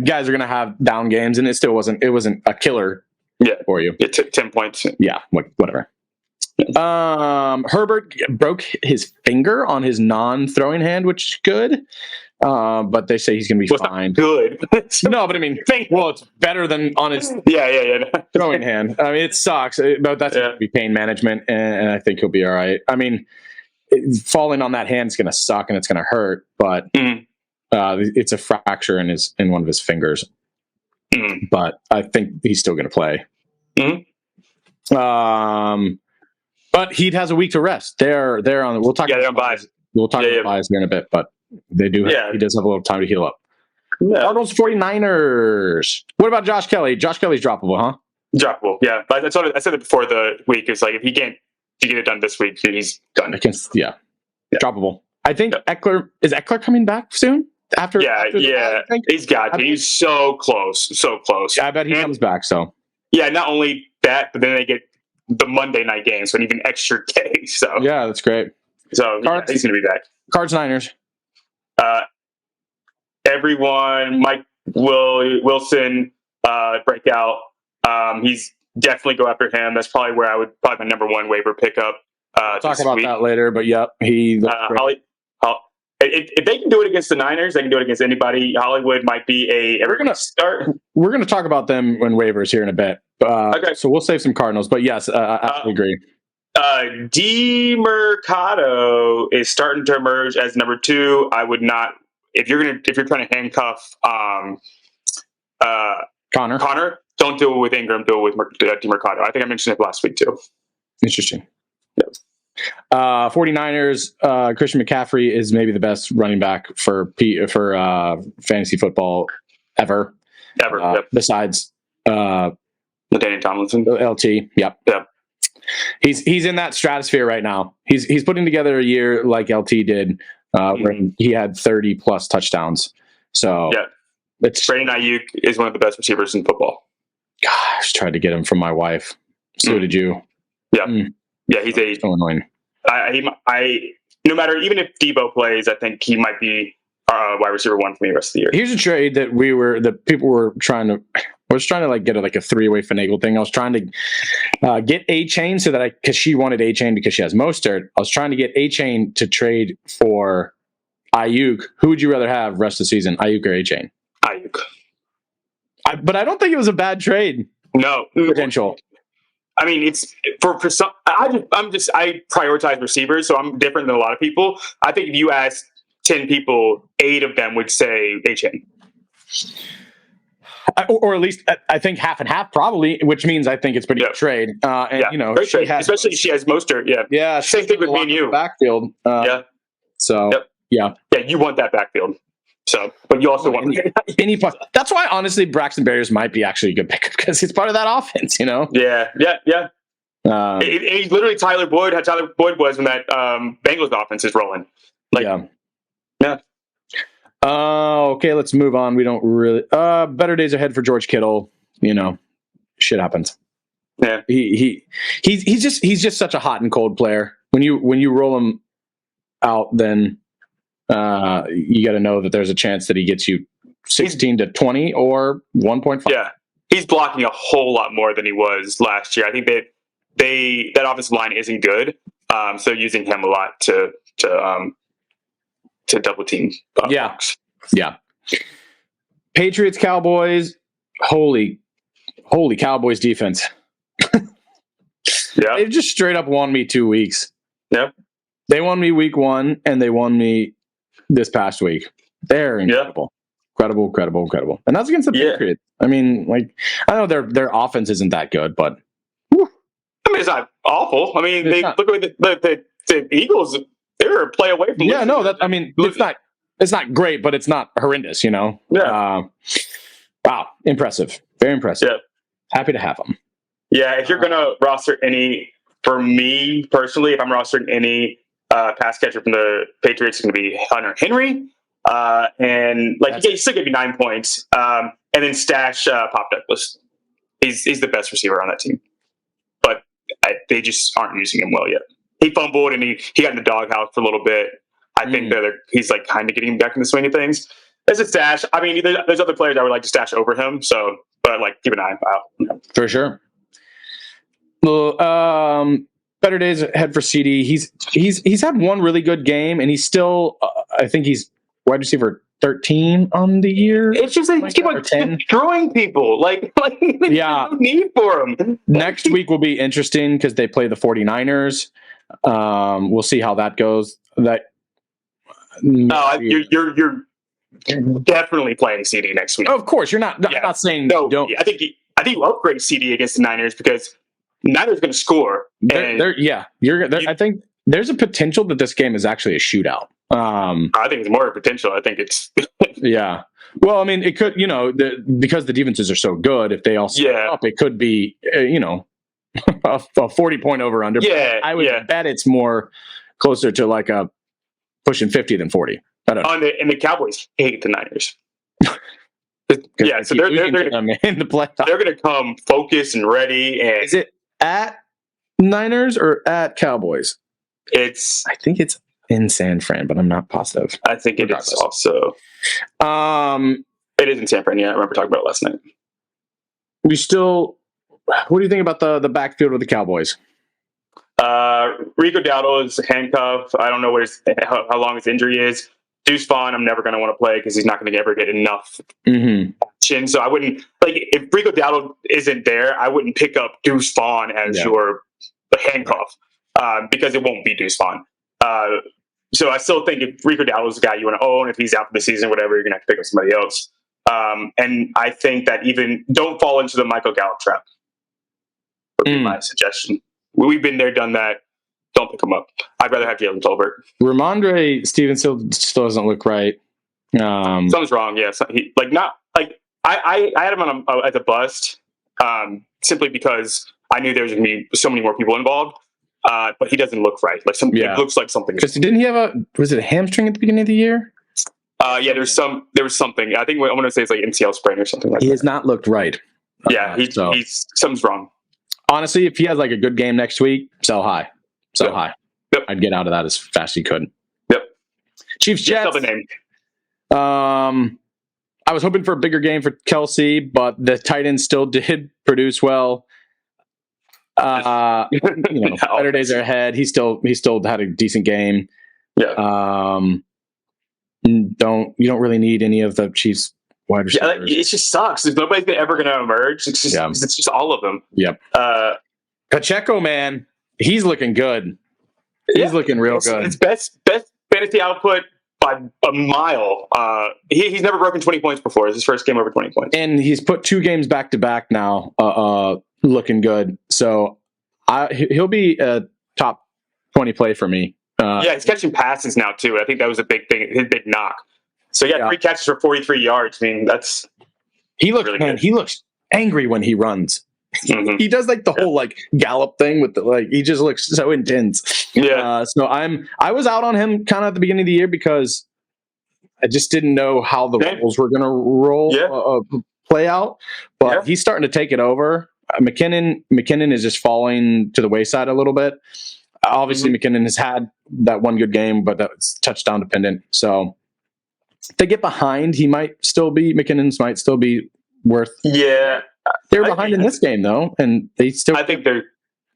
Speaker 1: guys are going to have down games, and it wasn't a killer. For you.
Speaker 2: It took 10 points.
Speaker 1: Yeah, whatever. Herbert broke his finger on his non-throwing hand, which is good. But they say he's going to be fine.
Speaker 2: Good.
Speaker 1: No, but I mean, it's better than on his throwing hand. I mean, it sucks, but that's going to be pain management, and I think he'll be all right. I mean, falling on that hand is going to suck and it's going to hurt, but it's a fracture in one of his fingers. But I think he's still going to play. But he has a week to rest. They're on. We'll talk. About buys. We'll talk about buys here in a bit, but they do. He does have a little time to heal up. Cardinals 49ers. What about Josh Kelly? Josh Kelly's droppable, huh?
Speaker 2: Droppable, yeah. But I said it before the week. It's like if he can't get it done this week, he's done.
Speaker 1: Droppable. I think Eckler is coming back soon. After he's got to. He's so close. Yeah, I bet he comes back. So
Speaker 2: not only that, but then they get the Monday night game, so an even extra day. So
Speaker 1: yeah, that's great.
Speaker 2: So he's going to be back.
Speaker 1: Cards Niners.
Speaker 2: Everyone, Mike Wilson breakout. He's definitely go after him. That's probably where I would my number 1 waiver pickup.
Speaker 1: We'll talk about that later, but he.
Speaker 2: If they can do it against the Niners, they can do it against anybody. Hollywood might be
Speaker 1: We're going to talk about them in waivers here in a bit. Okay. So we'll save some Cardinals, but yes, I agree.
Speaker 2: DeMercado is starting to emerge as number 2. I would not if you're trying to handcuff Connor. Don't do it with Ingram. Do it with DeMercado. I think I mentioned it last week too.
Speaker 1: Interesting. Yep. 49ers, Christian McCaffrey is maybe the best running back for fantasy football ever. Besides
Speaker 2: LaDainian Tomlinson.
Speaker 1: LT. Yep.
Speaker 2: Yeah.
Speaker 1: He's in that stratosphere right now. He's putting together a year like LT did when he had 30 plus touchdowns. So
Speaker 2: Brandon Ayuk is one of the best receivers in football.
Speaker 1: Gosh, tried to get him from my wife. So did you.
Speaker 2: Yeah. Yeah, he's so annoying. No matter, even if Debo plays, I think he might be wide receiver 1 for me the rest of the year.
Speaker 1: Here's a trade that people were trying to. I was trying to get a 3-way finagle thing. I was trying to get A-Chain because she wanted A-Chain because she has Mostert. I was trying to get A-Chain to trade for Ayuk. Who would you rather have rest of the season, Ayuk or A-Chain?
Speaker 2: Ayuk.
Speaker 1: But I don't think it was a bad trade
Speaker 2: No.
Speaker 1: potential.
Speaker 2: I mean, it's for some. I prioritize receivers, so I'm different than a lot of people. I think if you ask 10 people, 8 of them would say HN.
Speaker 1: Or at least I think half and half probably, which means I think it's pretty good trade. And you know,
Speaker 2: great trade. Especially if she has Mostert. Yeah,
Speaker 1: yeah.
Speaker 2: Same thing with me and you.
Speaker 1: Backfield.
Speaker 2: Yeah.
Speaker 1: So yeah,
Speaker 2: you want that backfield. So, but you also want
Speaker 1: any plus. That's why honestly, Braxton Berrios might be actually a good pick because he's part of that offense. You know.
Speaker 2: Yeah. He's literally Tyler Boyd. How Tyler Boyd was when that Bengals offense is rolling.
Speaker 1: Yeah.
Speaker 2: Yeah.
Speaker 1: Okay, let's move on. We don't really better days ahead for George Kittle. You know, shit happens.
Speaker 2: Yeah.
Speaker 1: He's just such a hot and cold player. When you roll him out, then you got to know that there's a chance that he gets you 16 to 20 or 1.5.
Speaker 2: Yeah. He's blocking a whole lot more than he was last year. I think that offensive line isn't good. So using him a lot to double team.
Speaker 1: Yeah. Patriots, Cowboys. Holy Cowboys defense.
Speaker 2: Yeah.
Speaker 1: They just straight up won me 2 weeks.
Speaker 2: Yeah.
Speaker 1: They won me week 1 and they won me this past week. They're incredible. Incredible. And that's against the Patriots. I mean, like, I know their offense isn't that good, but
Speaker 2: I mean, it's not awful. I mean, look at the Eagles. They're a play away from.
Speaker 1: Yeah, no, it's not great, but it's not horrendous. You know.
Speaker 2: Yeah.
Speaker 1: Wow, impressive. Very impressive.
Speaker 2: Yeah.
Speaker 1: Happy to have them.
Speaker 2: Yeah, if you're gonna roster any, for me personally, if I'm rostering any pass catcher from the Patriots, it's gonna be Hunter Henry. And he's still give you 9 points. And then stash Pop Douglas. He's the best receiver on that team. But they just aren't using him well yet. He fumbled and he got in the doghouse for a little bit. I think that he's like kind of getting back in the swing of things. As a stash, I mean, there's other players I would like to stash over him. So, but like keep an eye out.
Speaker 1: For sure. Well, better days ahead for CD. He's had one really good game, and he's still. I think he's wide receiver 13 on the year.
Speaker 2: It's just like keep on destroying people. Like
Speaker 1: yeah,
Speaker 2: no need for him.
Speaker 1: Next week will be interesting because they play the 49ers. We'll see how that goes.
Speaker 2: You're definitely playing CD next week.
Speaker 1: Oh, of course, you're not. I'm not saying
Speaker 2: no.
Speaker 1: Don't.
Speaker 2: I think you upgrade CD against the Niners because Niners going to score.
Speaker 1: I think there's a potential that this game is actually a shootout.
Speaker 2: I think it's more potential. I think it's
Speaker 1: yeah. Well, I mean, it could, because the defenses are so good. If they all split up, it could be, a 40-point over under.
Speaker 2: Yeah,
Speaker 1: I would bet it's more closer to like a pushing 50 than 40. I don't know.
Speaker 2: And the Cowboys hate the Niners. Yeah, so they're going
Speaker 1: in the playoffs.
Speaker 2: They're going to come focused and ready. And
Speaker 1: is it at Niners or at Cowboys?
Speaker 2: I
Speaker 1: think it's in San Fran, but I'm not positive.
Speaker 2: I think it is also. It is in San Fran. Yeah, I remember talking about it last night.
Speaker 1: What do you think about the backfield of the Cowboys?
Speaker 2: Rico Dowdle is handcuffed. I don't know how long his injury is. Deuce Vaughn, I'm never going to want to play because he's not going to ever get enough action. So I wouldn't if Rico Dowdle isn't there, I wouldn't pick up Deuce Vaughn as your handcuff because it won't be Deuce Vaughn. So I still think if Rico Dowdle is the guy you want to own, if he's out for the season, whatever, you're going to have to pick up somebody else. And I think that even don't fall into the Michael Gallup trap. Would be my suggestion. We've been there, done that. Don't pick him up. I'd rather have Jalen Tolbert.
Speaker 1: Ramondre Stevenson still doesn't look right.
Speaker 2: Something's wrong. Yeah, I had him as a bust simply because I knew there was going to be so many more people involved. But he doesn't look right. It looks like something.
Speaker 1: Because didn't he have was it a hamstring at the beginning of the year?
Speaker 2: Yeah, there was something. I think I'm going to say it's like MCL sprain or something like that.
Speaker 1: He has not looked right.
Speaker 2: Yeah, he's something's wrong.
Speaker 1: Honestly, if he has like a good game next week, sell high. High.
Speaker 2: Yep.
Speaker 1: I'd get out of that as fast as you could.
Speaker 2: Yep.
Speaker 1: Chiefs Jets.
Speaker 2: The name.
Speaker 1: I was hoping for a bigger game for Kelsey, but the Titans still did produce well. Better days are ahead. He still had a decent game.
Speaker 2: Yeah.
Speaker 1: You don't really need any of the Chiefs wide
Speaker 2: Yeah,
Speaker 1: receivers.
Speaker 2: it just sucks. Nobody's ever going to emerge. It's just all of them.
Speaker 1: Yep. Pacheco, man, he's looking good. He's looking real good.
Speaker 2: It's best fantasy output by a mile. He's never broken 20 points before. It's his first game over 20 points.
Speaker 1: And he's put 2 games back to back now, looking good. So he'll be a top 20 play for me.
Speaker 2: He's catching passes now too. I think that was a big thing, his big knock. So 3 catches for 43 yards. I mean,
Speaker 1: he looks
Speaker 2: really
Speaker 1: he looks angry when he runs.
Speaker 2: Mm-hmm.
Speaker 1: He does like the whole like gallop thing with he just looks so intense.
Speaker 2: Yeah.
Speaker 1: So I was out on him kind of at the beginning of the year because I just didn't know how the roles were going to play out. But he's starting to take it over. McKinnon is just falling to the wayside a little bit. Obviously, McKinnon has had that one good game, but that's touchdown dependent. So if they get behind, McKinnon's might still be worth.
Speaker 2: Yeah.
Speaker 1: They were behind in this game though, and they still.
Speaker 2: I think they're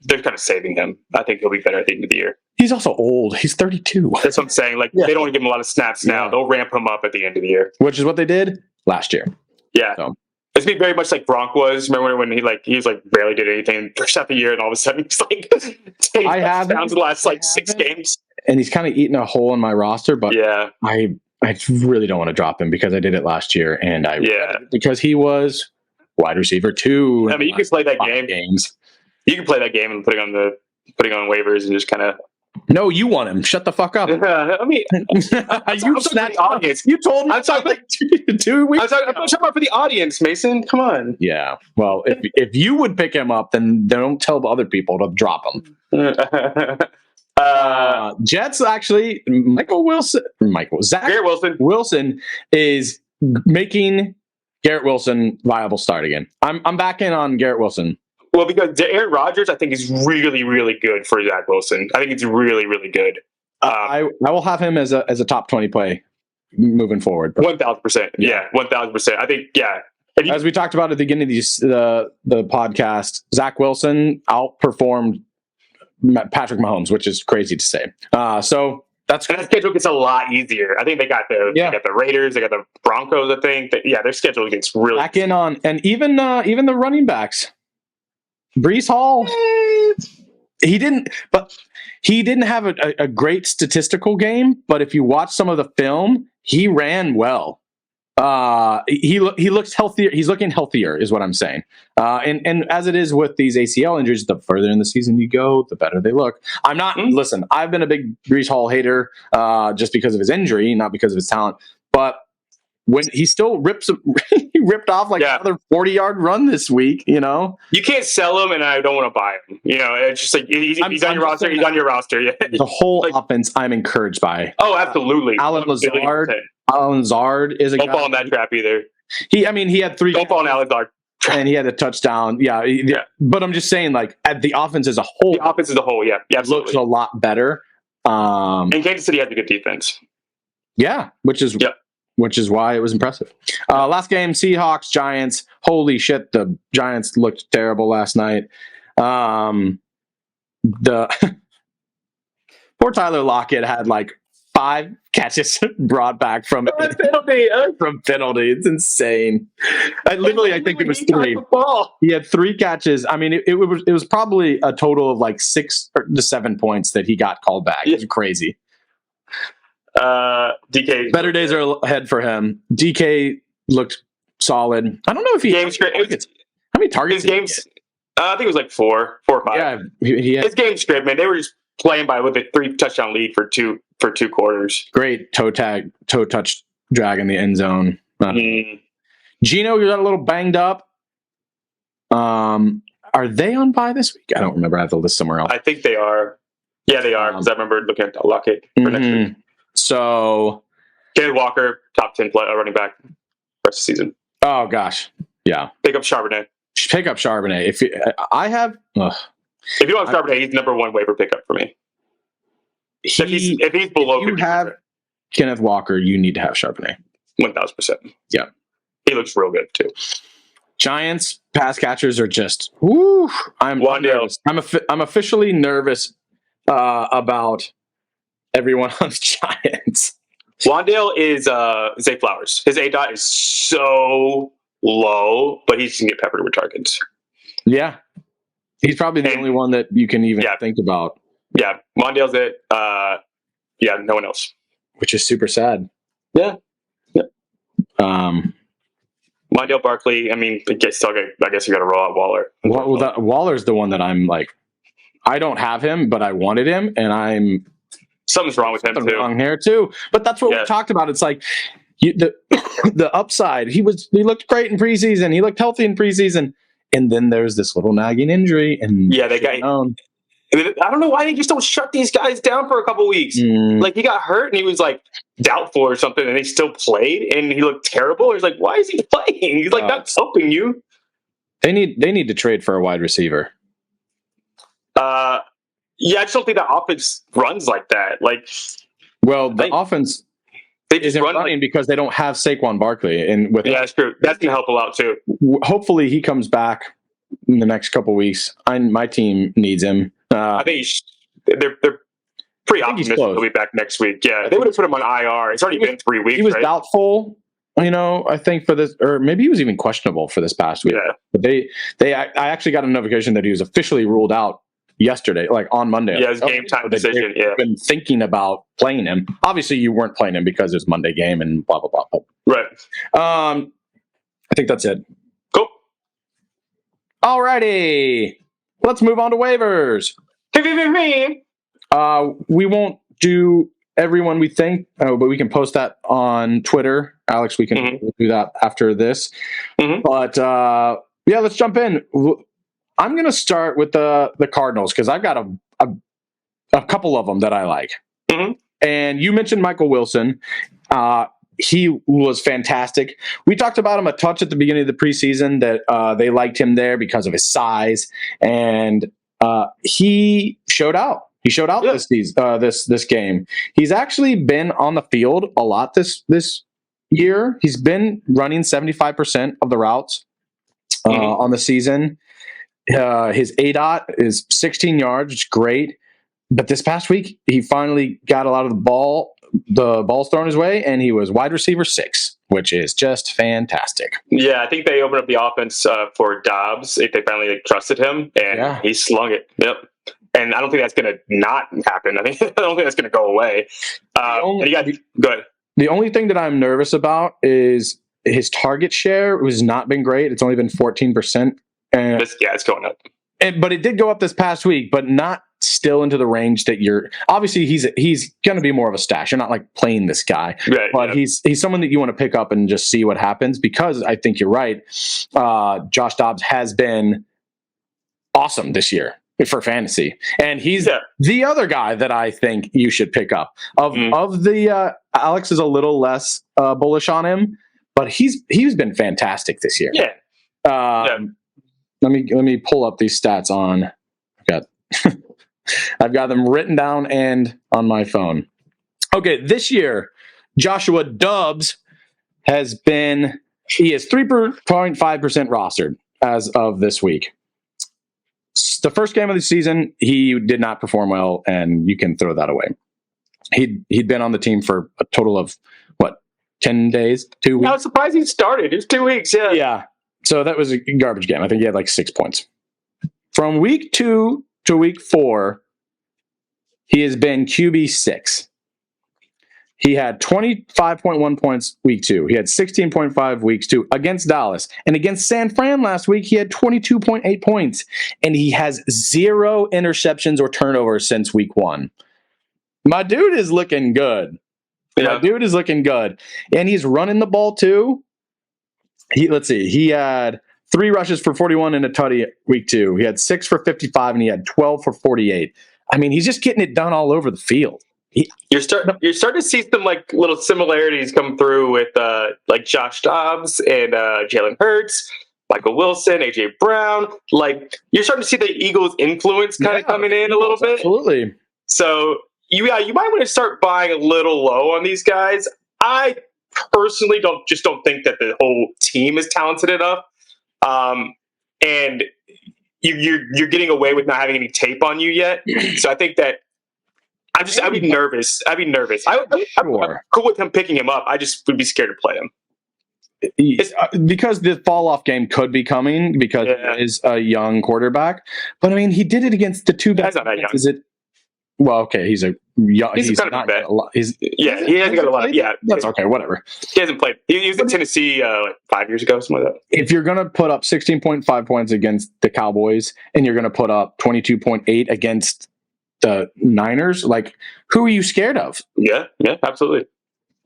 Speaker 2: kind of saving him. I think he'll be better at the end of the year.
Speaker 1: He's also old. He's 32.
Speaker 2: That's what I'm saying. Like they don't want to give him a lot of snaps now. They'll ramp him up at the end of the year,
Speaker 1: which is what they did last year.
Speaker 2: Yeah. So. It's been very much like Gronk was. Remember when he was barely did anything first half of the year, and all of a sudden he's like
Speaker 1: I have
Speaker 2: touchdowns in the last 6 games,
Speaker 1: and he's kind of eating a hole in my roster. But I really don't want to drop him because I did it last year, and because he was wide receiver 2.
Speaker 2: I mean, you can play that game. You can play that game and putting on waivers and just kind of.
Speaker 1: No, you want him. Shut the fuck up.
Speaker 2: I mean,
Speaker 1: you snatched the audience. You told me. I'm talking like 2 weeks.
Speaker 2: I'm talking about for the audience, Mason. Come on.
Speaker 1: Yeah. Well, if you would pick him up, then don't tell the other people to drop him. Jets actually. Garrett Wilson is making Garrett Wilson viable start again. I'm back in on Garrett Wilson.
Speaker 2: Well, because Aaron Rodgers, I think, is really, really good for Zach Wilson. I think it's really, really good.
Speaker 1: I will have him as a top 20 play moving forward.
Speaker 2: 1,000%. Yeah, 1,000%. I think,
Speaker 1: as we talked about at the beginning of the podcast, Zach Wilson outperformed Patrick Mahomes, which is crazy to say. So that
Speaker 2: schedule gets a lot easier. I think they got the Raiders, they got the Broncos. I think their schedule gets really
Speaker 1: back in on, and even the running backs. Breece Hall, he didn't have a great statistical game, but if you watch some of the film, he ran well. He looks healthier. He's looking healthier, is what I'm saying. And as it is with these ACL injuries, the further in the season you go, the better they look. I'm not. Listen, I've been a big Breece Hall hater, just because of his injury, not because of his talent, but. When he still ripped off another 40-yard run this week, you
Speaker 2: can't sell him, and I don't want to buy him. It's just like he's on your roster. He's on your roster. Yeah.
Speaker 1: The whole offense, I'm encouraged by.
Speaker 2: Oh, absolutely.
Speaker 1: Allen Lazard is a guy.
Speaker 2: Don't fall in that trap either.
Speaker 1: He had 3.
Speaker 2: Don't fall in Allen Lazard.
Speaker 1: And he had a touchdown. Yeah. But I'm just saying, at the offense as a whole.
Speaker 2: The offense as a whole, absolutely.
Speaker 1: Looks a lot better.
Speaker 2: And Kansas City has a good defense.
Speaker 1: Yeah, which is why it was impressive. Last game, Seahawks, Giants. Holy shit, the Giants looked terrible last night. The poor Tyler Lockett had 5 catches brought back from penalty. It's insane. I think it was 3. He had 3 catches. I mean, it was probably a total of 6 to 7 points that he got called back. It was crazy.
Speaker 2: DK,
Speaker 1: better days are ahead for him. DK looked solid. I don't know if he
Speaker 2: game script.
Speaker 1: How many targets?
Speaker 2: His games. I think it was 4 or 5.
Speaker 1: Yeah, he had,
Speaker 2: his game script, man. They were just playing by with a 3 touchdown lead for two quarters.
Speaker 1: Great toe touch drag in the end zone. Gino, you got a little banged up. Are they on bye this week? I don't remember. I have to list somewhere else.
Speaker 2: I think they are. Yeah, they are. Because I remember looking at Lockett for next week.
Speaker 1: So,
Speaker 2: Kenneth Walker, top 10 running back rest of the season.
Speaker 1: Oh gosh, yeah.
Speaker 2: Pick up Charbonnet.
Speaker 1: If you don't have
Speaker 2: Charbonnet, he's number 1 waiver pickup for me. If he's below,
Speaker 1: if you have Kenneth Walker, you need to have Charbonnet.
Speaker 2: 1,000%.
Speaker 1: Yeah,
Speaker 2: he looks real good too.
Speaker 1: Giants pass catchers are just. Woo, I'm nervous. I'm officially nervous about everyone on the Giants.
Speaker 2: Wandale is Zay Flowers. His A dot is so low, but he's going to get peppered with targets.
Speaker 1: Yeah. He's probably the only one that you can even think about.
Speaker 2: Yeah, Wandale's it. No one else.
Speaker 1: Which is super sad.
Speaker 2: Yeah. Wandale Barkley, I guess you got to roll out Waller.
Speaker 1: Waller's the one that I'm like, I don't have him, but I wanted him, and
Speaker 2: something's wrong with him too.
Speaker 1: Wrong here too. But that's what we talked about. It's like the upside. He looked great in preseason. He looked healthy in preseason, and then there's this little nagging injury. And
Speaker 2: they got. I don't know why they just don't shut these guys down for a couple weeks. Like, he got hurt and he was like doubtful or something, and he still played and he looked terrible. He's like, why is he playing? He's like not helping you.
Speaker 1: They need to trade for a wide receiver.
Speaker 2: I just don't think the offense runs like that. Like,
Speaker 1: the offense
Speaker 2: they just
Speaker 1: isn't running because they don't have Saquon Barkley, and
Speaker 2: that's true. That's gonna help a lot too.
Speaker 1: Hopefully, he comes back in the next couple weeks. My team needs him.
Speaker 2: I think they're pretty optimistic he'll be back next week. Yeah, they would have put him on IR. It's already been 3 weeks.
Speaker 1: He was doubtful, I think for this, or maybe he was even questionable for this past week.
Speaker 2: Yeah,
Speaker 1: but I actually got a notification that he was officially ruled out yesterday, like on Monday.
Speaker 2: Yeah, it was game time decision.
Speaker 1: They've been thinking about playing him. Obviously, you weren't playing him because it was Monday game and blah blah blah.
Speaker 2: Right.
Speaker 1: I think that's it.
Speaker 2: Cool.
Speaker 1: Alrighty. Let's move on to waivers. We won't do everyone we think, but we can post that on Twitter. Alex, we can do that after this. But let's jump in. I'm going to start with the Cardinals because I've got a couple of them that I like. And you mentioned Michael Wilson. He was fantastic. We talked about him a touch at the beginning of the preseason that they liked him there because of his size, and he showed out. He showed out this game. He's actually been on the field a lot this year. He's been running 75% of the routes on the season. His ADOT is 16 yards, which is great. But this past week, he finally got a lot of the balls thrown his way, and he was wide receiver 6, which is just fantastic.
Speaker 2: Yeah, I think they opened up the offense for Dobbs if they finally trusted him, and he slung it. Yep. And I don't think that's going to not happen. I don't think that's going to go away. Go ahead.
Speaker 1: The only thing that I'm nervous about is his target share has not been great. It's only been 14%.
Speaker 2: It's going up.
Speaker 1: But it did go up this past week, but not still into the range that you're. Obviously, he's going to be more of a stash. You're not like playing this guy,
Speaker 2: right,
Speaker 1: but he's someone that you want to pick up and just see what happens, because I think you're right. Josh Dobbs has been awesome this year for fantasy, and he's the other guy that I think you should pick up. Of the Alex is a little less bullish on him, but he's been fantastic this year. Let me pull up these stats on. I've got them written down and on my phone. Okay, this year, Joshua Dobbs he is 3.5% rostered as of this week. The first game of the season, he did not perform well, and you can throw that away. He'd been on the team for a total of 10 days, 2 weeks.
Speaker 2: I was surprised he started. It was 2 weeks.
Speaker 1: Yeah. So that was a garbage game. I think he had like 6 points. From week 2 to week 4, he has been QB 6. He had 25.1 points week 2. He had 16.5 weeks 2 against Dallas. And against San Fran last week, he had 22.8 points. And he has 0 interceptions or turnovers since week 1. My dude is looking good.
Speaker 2: Yeah.
Speaker 1: My dude is looking good. And he's running the ball too. He had 3 rushes for 41 and a tutty week 2. He had 6 for 55, and he had 12 for 48. I mean, he's just getting it done all over the field.
Speaker 2: You're starting to see some like little similarities come through with like Josh Dobbs and Jalen Hurts, Michael Wilson, AJ Brown. Like, you're starting to see the Eagles' influence kind of coming in a little bit.
Speaker 1: Absolutely.
Speaker 2: So you might want to start buying a little low on these guys. I personally don't think that the whole team is talented enough, and you're getting away with not having any tape on you yet. So I think that I'd be nervous. I'd be nervous. I'm cool with him picking him up. I just would be scared to play him.
Speaker 1: Because the fall off game could be coming because he is a young quarterback. But I mean, he did it against the two best.
Speaker 2: That's not that young.
Speaker 1: Is it? Well, okay, he's a young.
Speaker 2: He's kind of a vet. He hasn't got a lot.
Speaker 1: That's okay. Whatever.
Speaker 2: He hasn't played. He was in Tennessee like 5 years ago, something like that.
Speaker 1: If you're gonna put up 16.5 points against the Cowboys and you're gonna put up 22.8 against the Niners, like, who are you scared of?
Speaker 2: Yeah, absolutely.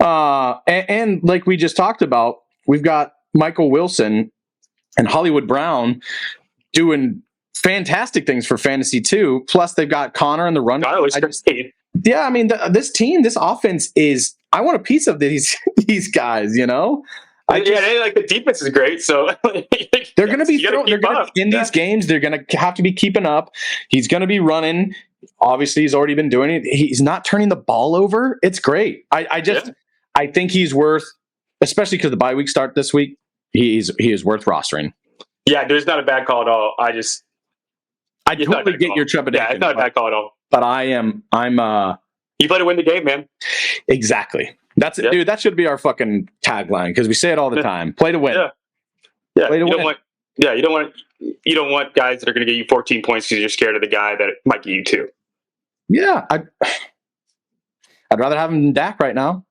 Speaker 1: And like we just talked about, we've got Michael Wilson and Hollywood Brown doing fantastic things for fantasy too. Plus, they've got Connor in the run. I mean, this team, this offense is. I want a piece of these guys. You know.
Speaker 2: Like the defense is great, so
Speaker 1: they're going to be in these games. They're going to have to be keeping up. He's going to be running. Obviously, he's already been doing it. He's not turning the ball over. It's great. I think he's worth, especially because the bye week start this week. He is worth rostering.
Speaker 2: Yeah, there's not a bad call at all.
Speaker 1: I totally get your trepidation.
Speaker 2: Yeah, it's not a bad call at all.
Speaker 1: But I'm
Speaker 2: you play to win the game, man.
Speaker 1: Exactly. That's it, dude. That should be our fucking tagline because we say it all the time. Play to win.
Speaker 2: Yeah.
Speaker 1: Play to win.
Speaker 2: You don't want guys that are going to get you 14 points because you're scared of the guy that might get you 2.
Speaker 1: Yeah, I'd rather have him than Dak right now.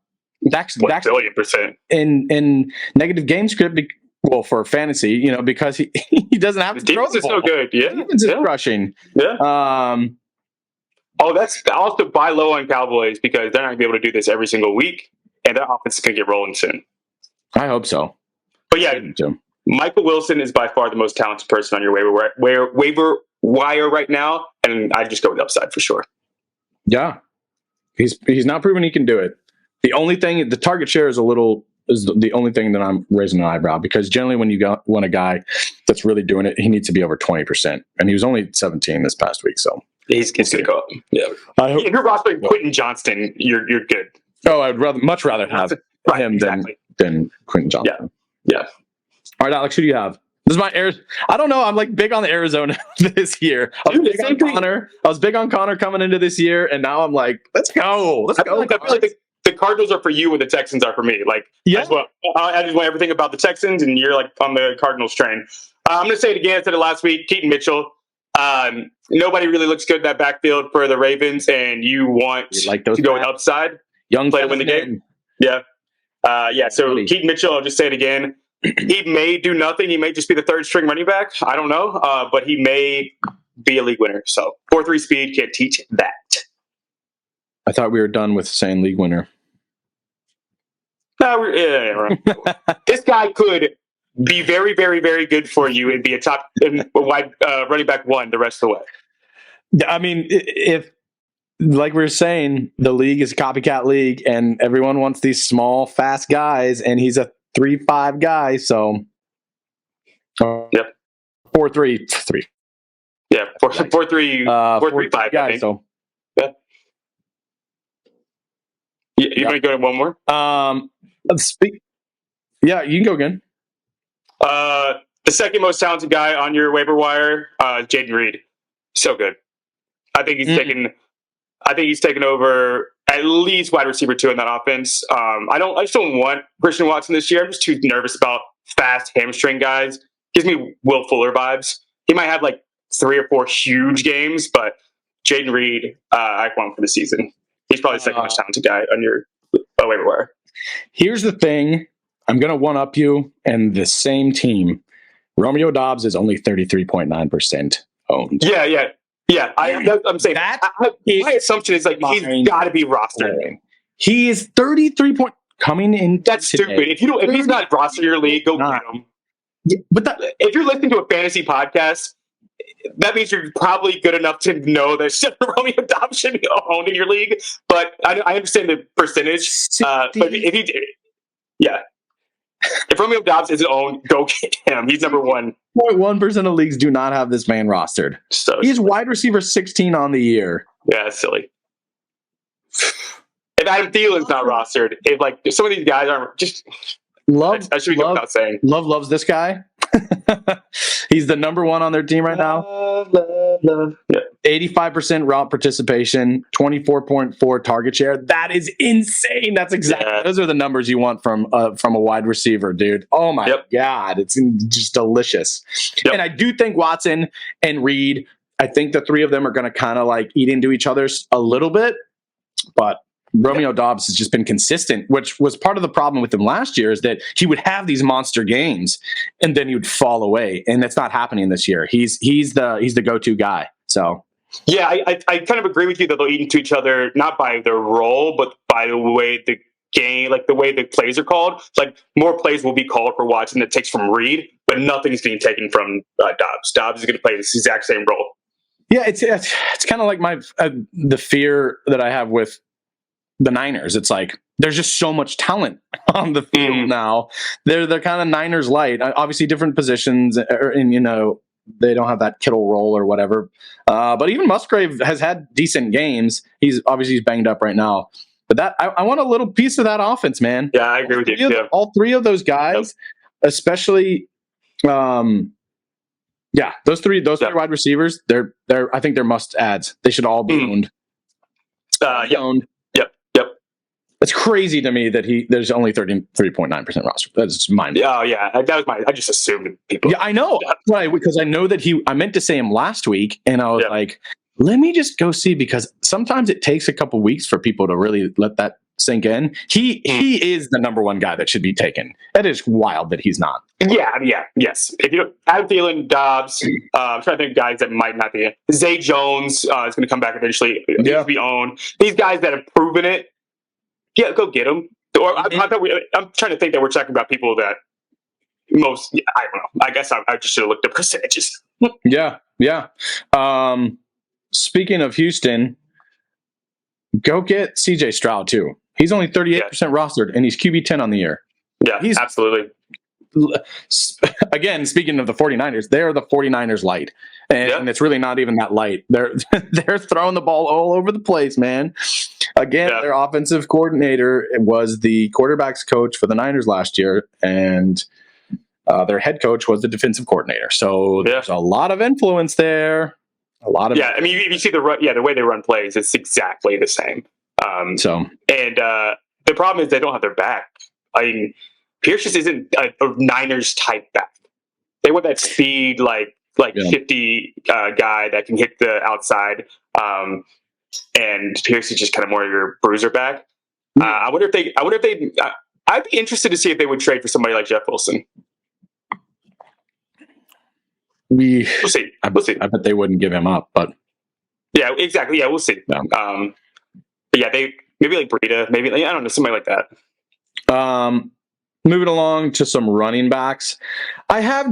Speaker 1: Dak's
Speaker 2: 1,000,000,000%.
Speaker 1: In negative game script. Well, for fantasy, you know, because he doesn't have to throw the ball.
Speaker 2: So good. Yeah,
Speaker 1: defense is crushing.
Speaker 2: Yeah. That's also buy low on Cowboys because they're not going to be able to do this every single week, and their offense is going to get rolling soon.
Speaker 1: I hope so.
Speaker 2: But yeah, Michael Wilson is by far the most talented person on your waiver wire right now, and I'd just go with upside for sure.
Speaker 1: Yeah, he's not proven he can do it. The only thing, the target share is the only thing that I'm raising an eyebrow because generally when you want a guy that's really doing it, he needs to be over 20%, and he was only 17 this past week, so.
Speaker 2: He's going to go up. Yeah. If you're rostering Quentin Johnston, you're good.
Speaker 1: Oh, I'd much rather have him than Quentin Johnston.
Speaker 2: Yeah.
Speaker 1: All right, Alex, who do you have? This is my I don't know. I'm like big on the Arizona this year. I was big on Connor coming into this year, and now I'm like, let's go. I feel
Speaker 2: like the Cardinals are for you and the Texans are for me. Like, I just want everything about the Texans, and you're like on the Cardinals train. I'm going to say it again. I said it last week. Keaton Mitchell. Nobody really looks good in that backfield for the Ravens, and you want to go with upside.
Speaker 1: Young
Speaker 2: play to win the game. Yeah. So Keaton Mitchell, I'll just say it again. He may do nothing. He may just be the third string running back. I don't know. But he may be a league winner. So 4.3 speed, can't teach that.
Speaker 1: I thought we were done with saying league winner.
Speaker 2: No, this guy could be very, very, very good for you and be a top wide running back 1 the rest of the way.
Speaker 1: I mean, if like we were saying, the league is a copycat league, and everyone wants these small, fast guys, and he's a 3.5 guy. So, 4.3. 3.
Speaker 2: Yeah, 4.3. 4.35
Speaker 1: guys. So,
Speaker 2: you want to go to one more?
Speaker 1: Let's speak. Yeah, you can go again.
Speaker 2: The second most talented guy on your waiver wire, Jaden Reed. So good. I think he's taken over at least wide receiver 2 in that offense. I just don't want Christian Watson this year. I'm just too nervous about fast hamstring guys. Gives me Will Fuller vibes. He might have like 3 or 4 huge games, but Jaden Reed, I want him for the season. He's probably the second most talented guy on your waiver wire.
Speaker 1: Here's the thing. I'm going to one-up you and the same team. Romeo Doubs is only 33.9% owned.
Speaker 2: Yeah. I'm saying that. My assumption is like he's got to be rostered.
Speaker 1: He is 33 point coming in.
Speaker 2: That's today. Stupid. If he's not rostered in your league, go get him.
Speaker 1: Yeah, but
Speaker 2: if you're listening to a fantasy podcast, that means you're probably good enough to know that Romeo Doubs should be owned in your league. But I understand the percentage. But if Romeo Doubs isn't owned, go get him. He's number 1.
Speaker 1: 0.1% of leagues do not have this man rostered.
Speaker 2: So
Speaker 1: he's wide receiver 16 on the year.
Speaker 2: Yeah, that's silly. If Adam Thielen's not rostered, if some of these guys aren't, just I should be without saying.
Speaker 1: Love loves this guy. He's the number one on their team right now.
Speaker 2: Love. Yeah.
Speaker 1: 85% route participation, 24.4 target share. That is insane. That's exactly those are the numbers you want from a wide receiver, dude. Oh my God, it's just delicious. And I do think Watson and Reed, I think the three of them are going to kind of like eat into each other's a little bit, but Romeo Doubs has just been consistent, which was part of the problem with him last year, is that he would have these monster games and then he would fall away, and that's not happening this year. He's the go-to guy. So
Speaker 2: yeah, I kind of agree with you that they'll eat into each other, not by their role, but by the way the game, like the way the plays are called. Like more plays will be called for Watson that takes from Reed, but nothing is being taken from Doubs. Doubs is going to play this exact same role.
Speaker 1: Yeah, it's kind of like my the fear that I have with the Niners. It's like there's just so much talent on the field now. They're kind of Niners light. Obviously, different positions, and they don't have that Kittle role or whatever. But even Musgrave has had decent games. He's banged up right now. But that I want a little piece of that offense, man.
Speaker 2: Yeah, I agree with you.
Speaker 1: All three of those guys, especially. Those three wide receivers, they're I think they're must adds. They should all be owned. Owned.
Speaker 2: Yep.
Speaker 1: It's crazy to me that there's only 33.9% roster. That's mind.
Speaker 2: Oh yeah, I just assumed people.
Speaker 1: Yeah, I know. Right, because I know that I meant to say him last week, and I was like, let me just go see, because sometimes it takes a couple weeks for people to really let that sink in. He is the number one guy that should be taken. That is wild that he's not.
Speaker 2: Yes. If you don't, I'm feeling Doubs. I'm trying to think of guys that might not be. Zay Jones is going to come back eventually. Needs to be owned. These guys that have proven it, go get them. Or I'm trying to think that we're talking about people that I don't know. I guess I just should have looked up percentages.
Speaker 1: Yeah. Speaking of Houston, go get CJ Stroud too. He's only 38% rostered, and he's QB 10 on the year.
Speaker 2: Yeah, absolutely.
Speaker 1: Again, speaking of the 49ers, they're the 49ers light. And it's really not even that light. They're throwing the ball all over the place, man. Again, their offensive coordinator was the quarterback's coach for the Niners last year, and their head coach was the defensive coordinator. So there's a lot of influence there. A lot of
Speaker 2: I mean, if you see the way they run plays, it's exactly the same. The problem is they don't have their back. I mean, Pierce just isn't a Niners type back. They want that speed, like 50 guy that can hit the outside. And Pierce is just kind of more of your bruiser back. I wonder if they. I'd be interested to see if they would trade for somebody like Jeff Wilson. We'll see.
Speaker 1: I bet they wouldn't give him up, but
Speaker 2: yeah, exactly. Yeah, we'll see. Yeah. But yeah, they maybe like Breida, maybe I don't know, somebody like that.
Speaker 1: Moving along to some running backs, I have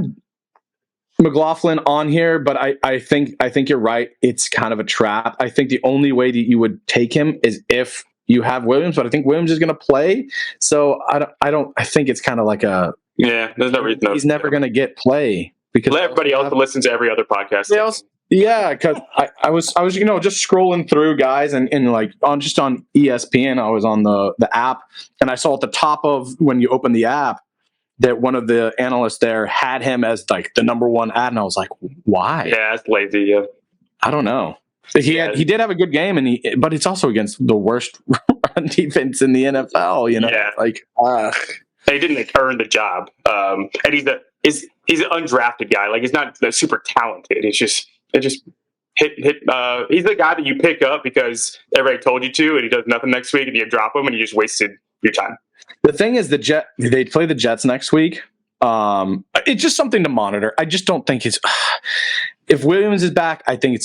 Speaker 1: McLaughlin on here, but I think you're right. It's kind of a trap. I think the only way that you would take him is if you have Williams, but I think Williams is going to play. So I think it's kind of like
Speaker 2: there's no reason.
Speaker 1: He's never going to get play. Because
Speaker 2: let everybody else listen to every other podcast.
Speaker 1: Because I was just scrolling through guys and like on ESPN, I was on the app, and I saw at the top of when you open the app that one of the analysts there had him as like the number one ad, and I was like, why?
Speaker 2: Yeah, it's lazy. Yeah.
Speaker 1: I don't know. He did have a good game, but it's also against the worst run defense in the NFL.
Speaker 2: They didn't earn the job, and he's an undrafted guy. Like, he's not super talented. It just hit. He's the guy that you pick up because everybody told you to, and he does nothing next week, and you drop him, and you just wasted your time.
Speaker 1: The thing is, they play the Jets next week. It's just something to monitor. I just don't think if Williams is back, I think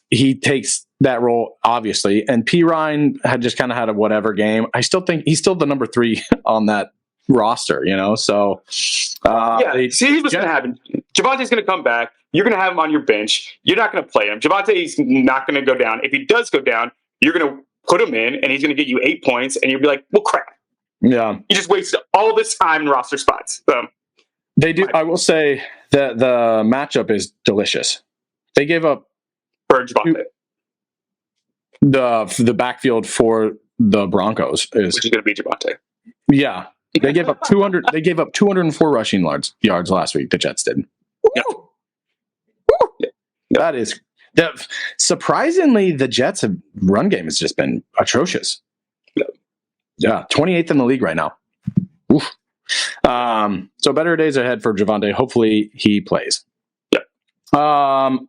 Speaker 1: he takes that role, obviously. And P. Ryan had just kind of had a whatever game. I still think he's still the number 3 on that roster, so
Speaker 2: see what's going to happen. Javonte's going to come back. You're going to have him on your bench. You're not going to play him. Javonte's not going to go down. If he does go down, you're going to put him in, and he's going to get you 8 points, and you'll be like, well, crap.
Speaker 1: Yeah,
Speaker 2: you just wasted all this time in roster spots.
Speaker 1: They do. I will say that the matchup is delicious. They gave up
Speaker 2: for Javonte.
Speaker 1: The backfield for the Broncos which
Speaker 2: is going to be Javonte.
Speaker 1: Yeah, They gave up 200. They gave up 204 rushing yards last week. The Jets did.
Speaker 2: Yeah.
Speaker 1: That is surprisingly the Jets' run game has just been atrocious. Yeah, 28th in the league right now. Oof. So better days ahead for Javonte. Hopefully he plays.
Speaker 2: Yeah.
Speaker 1: I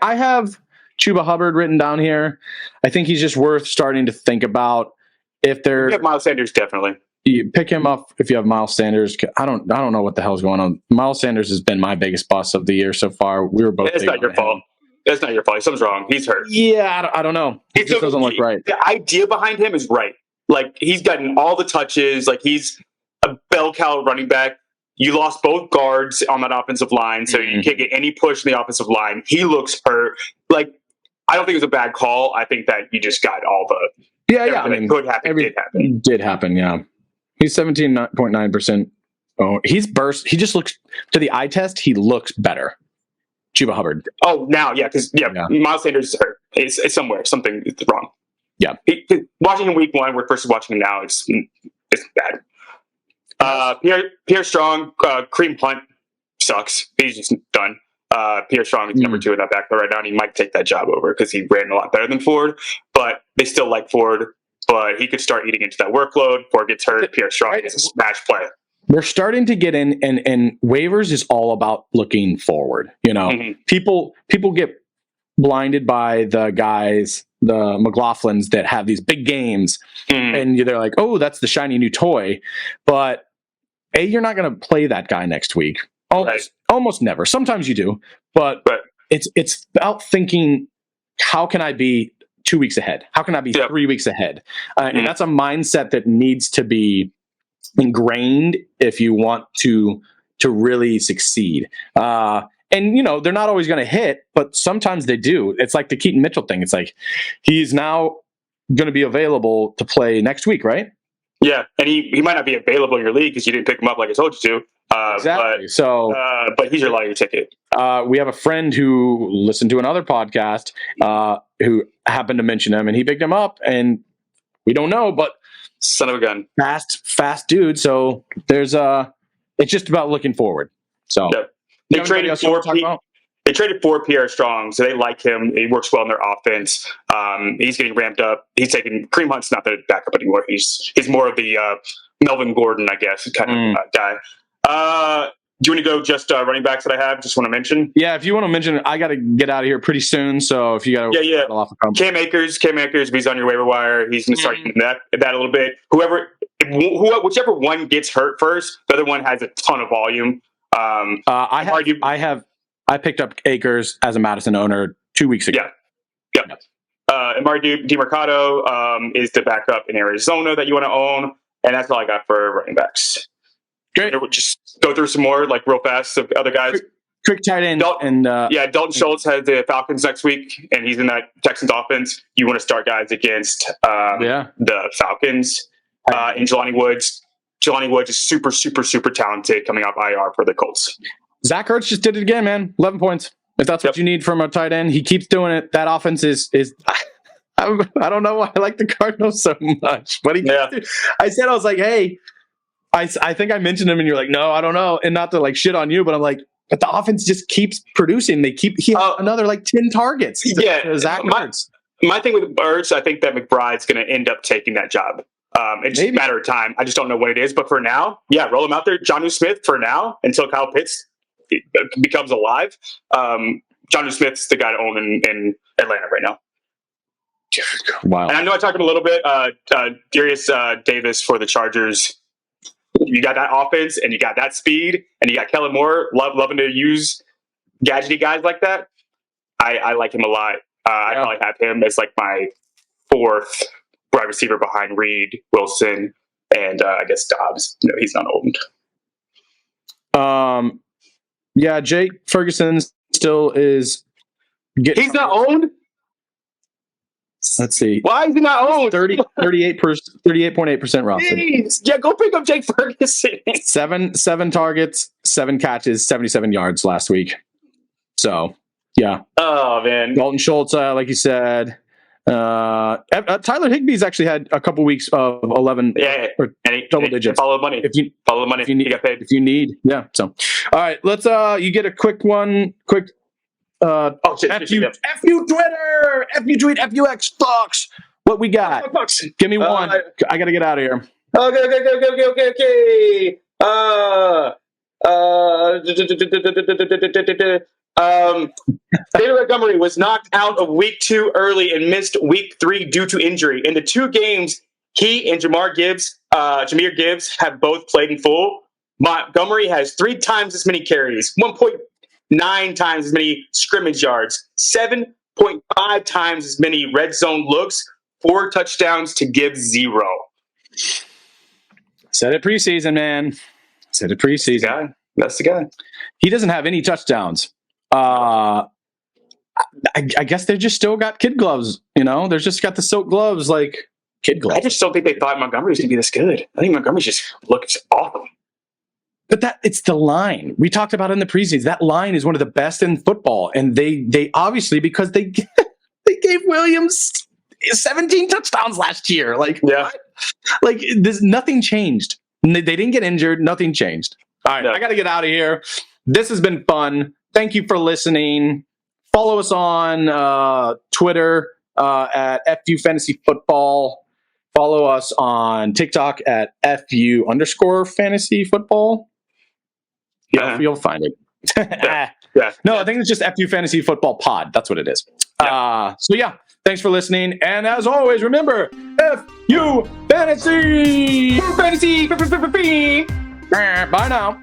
Speaker 1: have Chuba Hubbard written down here. I think he's just worth starting to think about. If they're
Speaker 2: We have Miles Sanders, definitely.
Speaker 1: You pick him up if you have Miles Sanders. I don't know what the hell's going on. Miles Sanders has been my biggest bust of the year so far. We were both.
Speaker 2: It's not your fault. That's not your fault. Something's wrong. He's hurt.
Speaker 1: Yeah, I don't know. It just doesn't look right.
Speaker 2: The idea behind him is right. Like, he's gotten all the touches. Like, he's a bell cow running back. You lost both guards on that offensive line, so you can't get any push in the offensive line. He looks hurt. Like, I don't think it was a bad call. I think that you just got all the
Speaker 1: I mean,
Speaker 2: could happen.
Speaker 1: Did happen. Yeah, he's 17.9%. Oh, he's burst. He just looks to the eye test. He looks better. Chuba Hubbard.
Speaker 2: Oh, now, because Miles Sanders is hurt. It's somewhere. Something is wrong.
Speaker 1: Yeah.
Speaker 2: Watching him week one versus watching him now, it's bad. Pierre Strong, Kareem Hunt sucks. He's just done. Pierre Strong is number 2 in that backfield right now, and he might take that job over because he ran a lot better than Ford. But they still like Ford. But he could start eating into that workload. Ford gets hurt. Pierre Strong is a smash play.
Speaker 1: We're starting to get in, and waivers is all about looking forward. You know, people get blinded by the guys, the McLaughlins that have these big games, and they're like, "Oh, that's the shiny new toy." But you're not going to play that guy next week. Almost never. Sometimes you do, but it's about thinking, how can I be 2 weeks ahead? How can I be 3 weeks ahead? And that's a mindset that needs to be ingrained if you want to really succeed. And they're not always going to hit, but sometimes they do. It's like the Keaton Mitchell thing. It's like he's now going to be available to play next week, right?
Speaker 2: Yeah, and he might not be available in your league because you didn't pick him up like I told you to.
Speaker 1: Exactly.
Speaker 2: But he's your lottery ticket.
Speaker 1: We have a friend who listened to another podcast who happened to mention him, and he picked him up, and we don't know, but
Speaker 2: son of a gun,
Speaker 1: fast dude. So there's it's just about looking forward. So
Speaker 2: they traded for Pierre Strong, so they like him. He works well in their offense. He's getting ramped up. He's taking Kareem Hunt's not the backup anymore. He's more of the Melvin Gordon, I guess, kind of guy. Do you want to go just running backs that I have? Just want to mention.
Speaker 1: Yeah, if you want to mention, I got to get out of here pretty soon. So if you got to,
Speaker 2: Cam Akers, if he's on your waiver wire, he's going to start using that a little bit. Whichever one gets hurt first, the other one has a ton of volume.
Speaker 1: I picked up Akers as a Madison owner 2 weeks ago.
Speaker 2: Yeah. Emari DeMercado is the backup in Arizona that you want to own, and that's all I got for running backs.
Speaker 1: Great.
Speaker 2: Just go through some more, like real fast, of other guys.
Speaker 1: Quick tight end.
Speaker 2: Dalton Schultz has the Falcons next week, and he's in that Texans offense. You want to start guys against the Falcons. And Jelani Woods. Jelani Woods is super, super, super talented coming off IR for the Colts.
Speaker 1: Zach Ertz just did it again, man. 11 points. If that's what you need from a tight end, he keeps doing it. That offense is I don't know why I like the Cardinals so much, but I was like, hey, I think I mentioned him, and you're like, no, I don't know, and not to like shit on you, but I'm like, but the offense just keeps producing. He has another like 10 targets. Zach Ertz.
Speaker 2: My thing with Ertz, I think that McBride's going to end up taking that job. It's just a matter of time. I just don't know what it is, but for now, roll him out there. Jonnu Smith for now until Kyle Pitts becomes alive. Jonnu Smith's the guy to own in Atlanta right now.
Speaker 1: Wow.
Speaker 2: And I know I talked a little bit. Darius Davis for the Chargers. You got that offense, and you got that speed, and you got Kellen Moore loving to use gadgety guys like that. I like him a lot. I probably have him as like my 4th wide receiver behind Reed, Wilson, and I guess Dobbs. No, he's not owned.
Speaker 1: Jake Ferguson still is getting.
Speaker 2: He's not owned?
Speaker 1: Let's see.
Speaker 2: Why is he not owned?
Speaker 1: 38.8% roster.
Speaker 2: Jeez. Yeah, go pick up Jake Ferguson.
Speaker 1: seven targets, 7 catches, 77 yards last week. So, yeah.
Speaker 2: Oh, man.
Speaker 1: Dalton Schultz, like you said. Tyler Higbee's actually had a couple weeks of 11 or double digits.
Speaker 2: Follow the money. Follow the money.
Speaker 1: If you need,
Speaker 2: you get paid.
Speaker 1: If you need, yeah. So, all right, let's. You get a quick one. Quick. F you Twitter. F you tweet. F you X Fox. What we got? Give me one. I gotta get out of here.
Speaker 2: Okay. David Montgomery was knocked out of week 2 early and missed week 3 due to injury. In the 2 games, he and Jahmyr Gibbs have both played in full. Montgomery has 3 times as many carries, 1.9 times as many scrimmage yards, 7.5 times as many red zone looks, 4 touchdowns to Gibbs 0.
Speaker 1: Said it preseason, man. Said it preseason.
Speaker 2: That's the guy.
Speaker 1: He doesn't have any touchdowns. I guess they just still got kid gloves. They're just got the silk gloves, like kid gloves.
Speaker 2: I just don't think they thought Montgomery was going to be this good. I think Montgomery just looks awful.
Speaker 1: But it's the line we talked about in the preseason. That line is one of the best in football, and they obviously, because they gave Williams 17 touchdowns last year. Nothing changed. They didn't get injured. Nothing changed. All right, I got to get out of here. This has been fun. Thank you for listening. Follow us on Twitter at FU Fantasy Football. Follow us on TikTok at FU_Fantasy Football. You'll find it. No, I think it's just FU Fantasy Football Pod. That's what it is. Thanks for listening. And as always, remember, FU Fantasy! Bye now.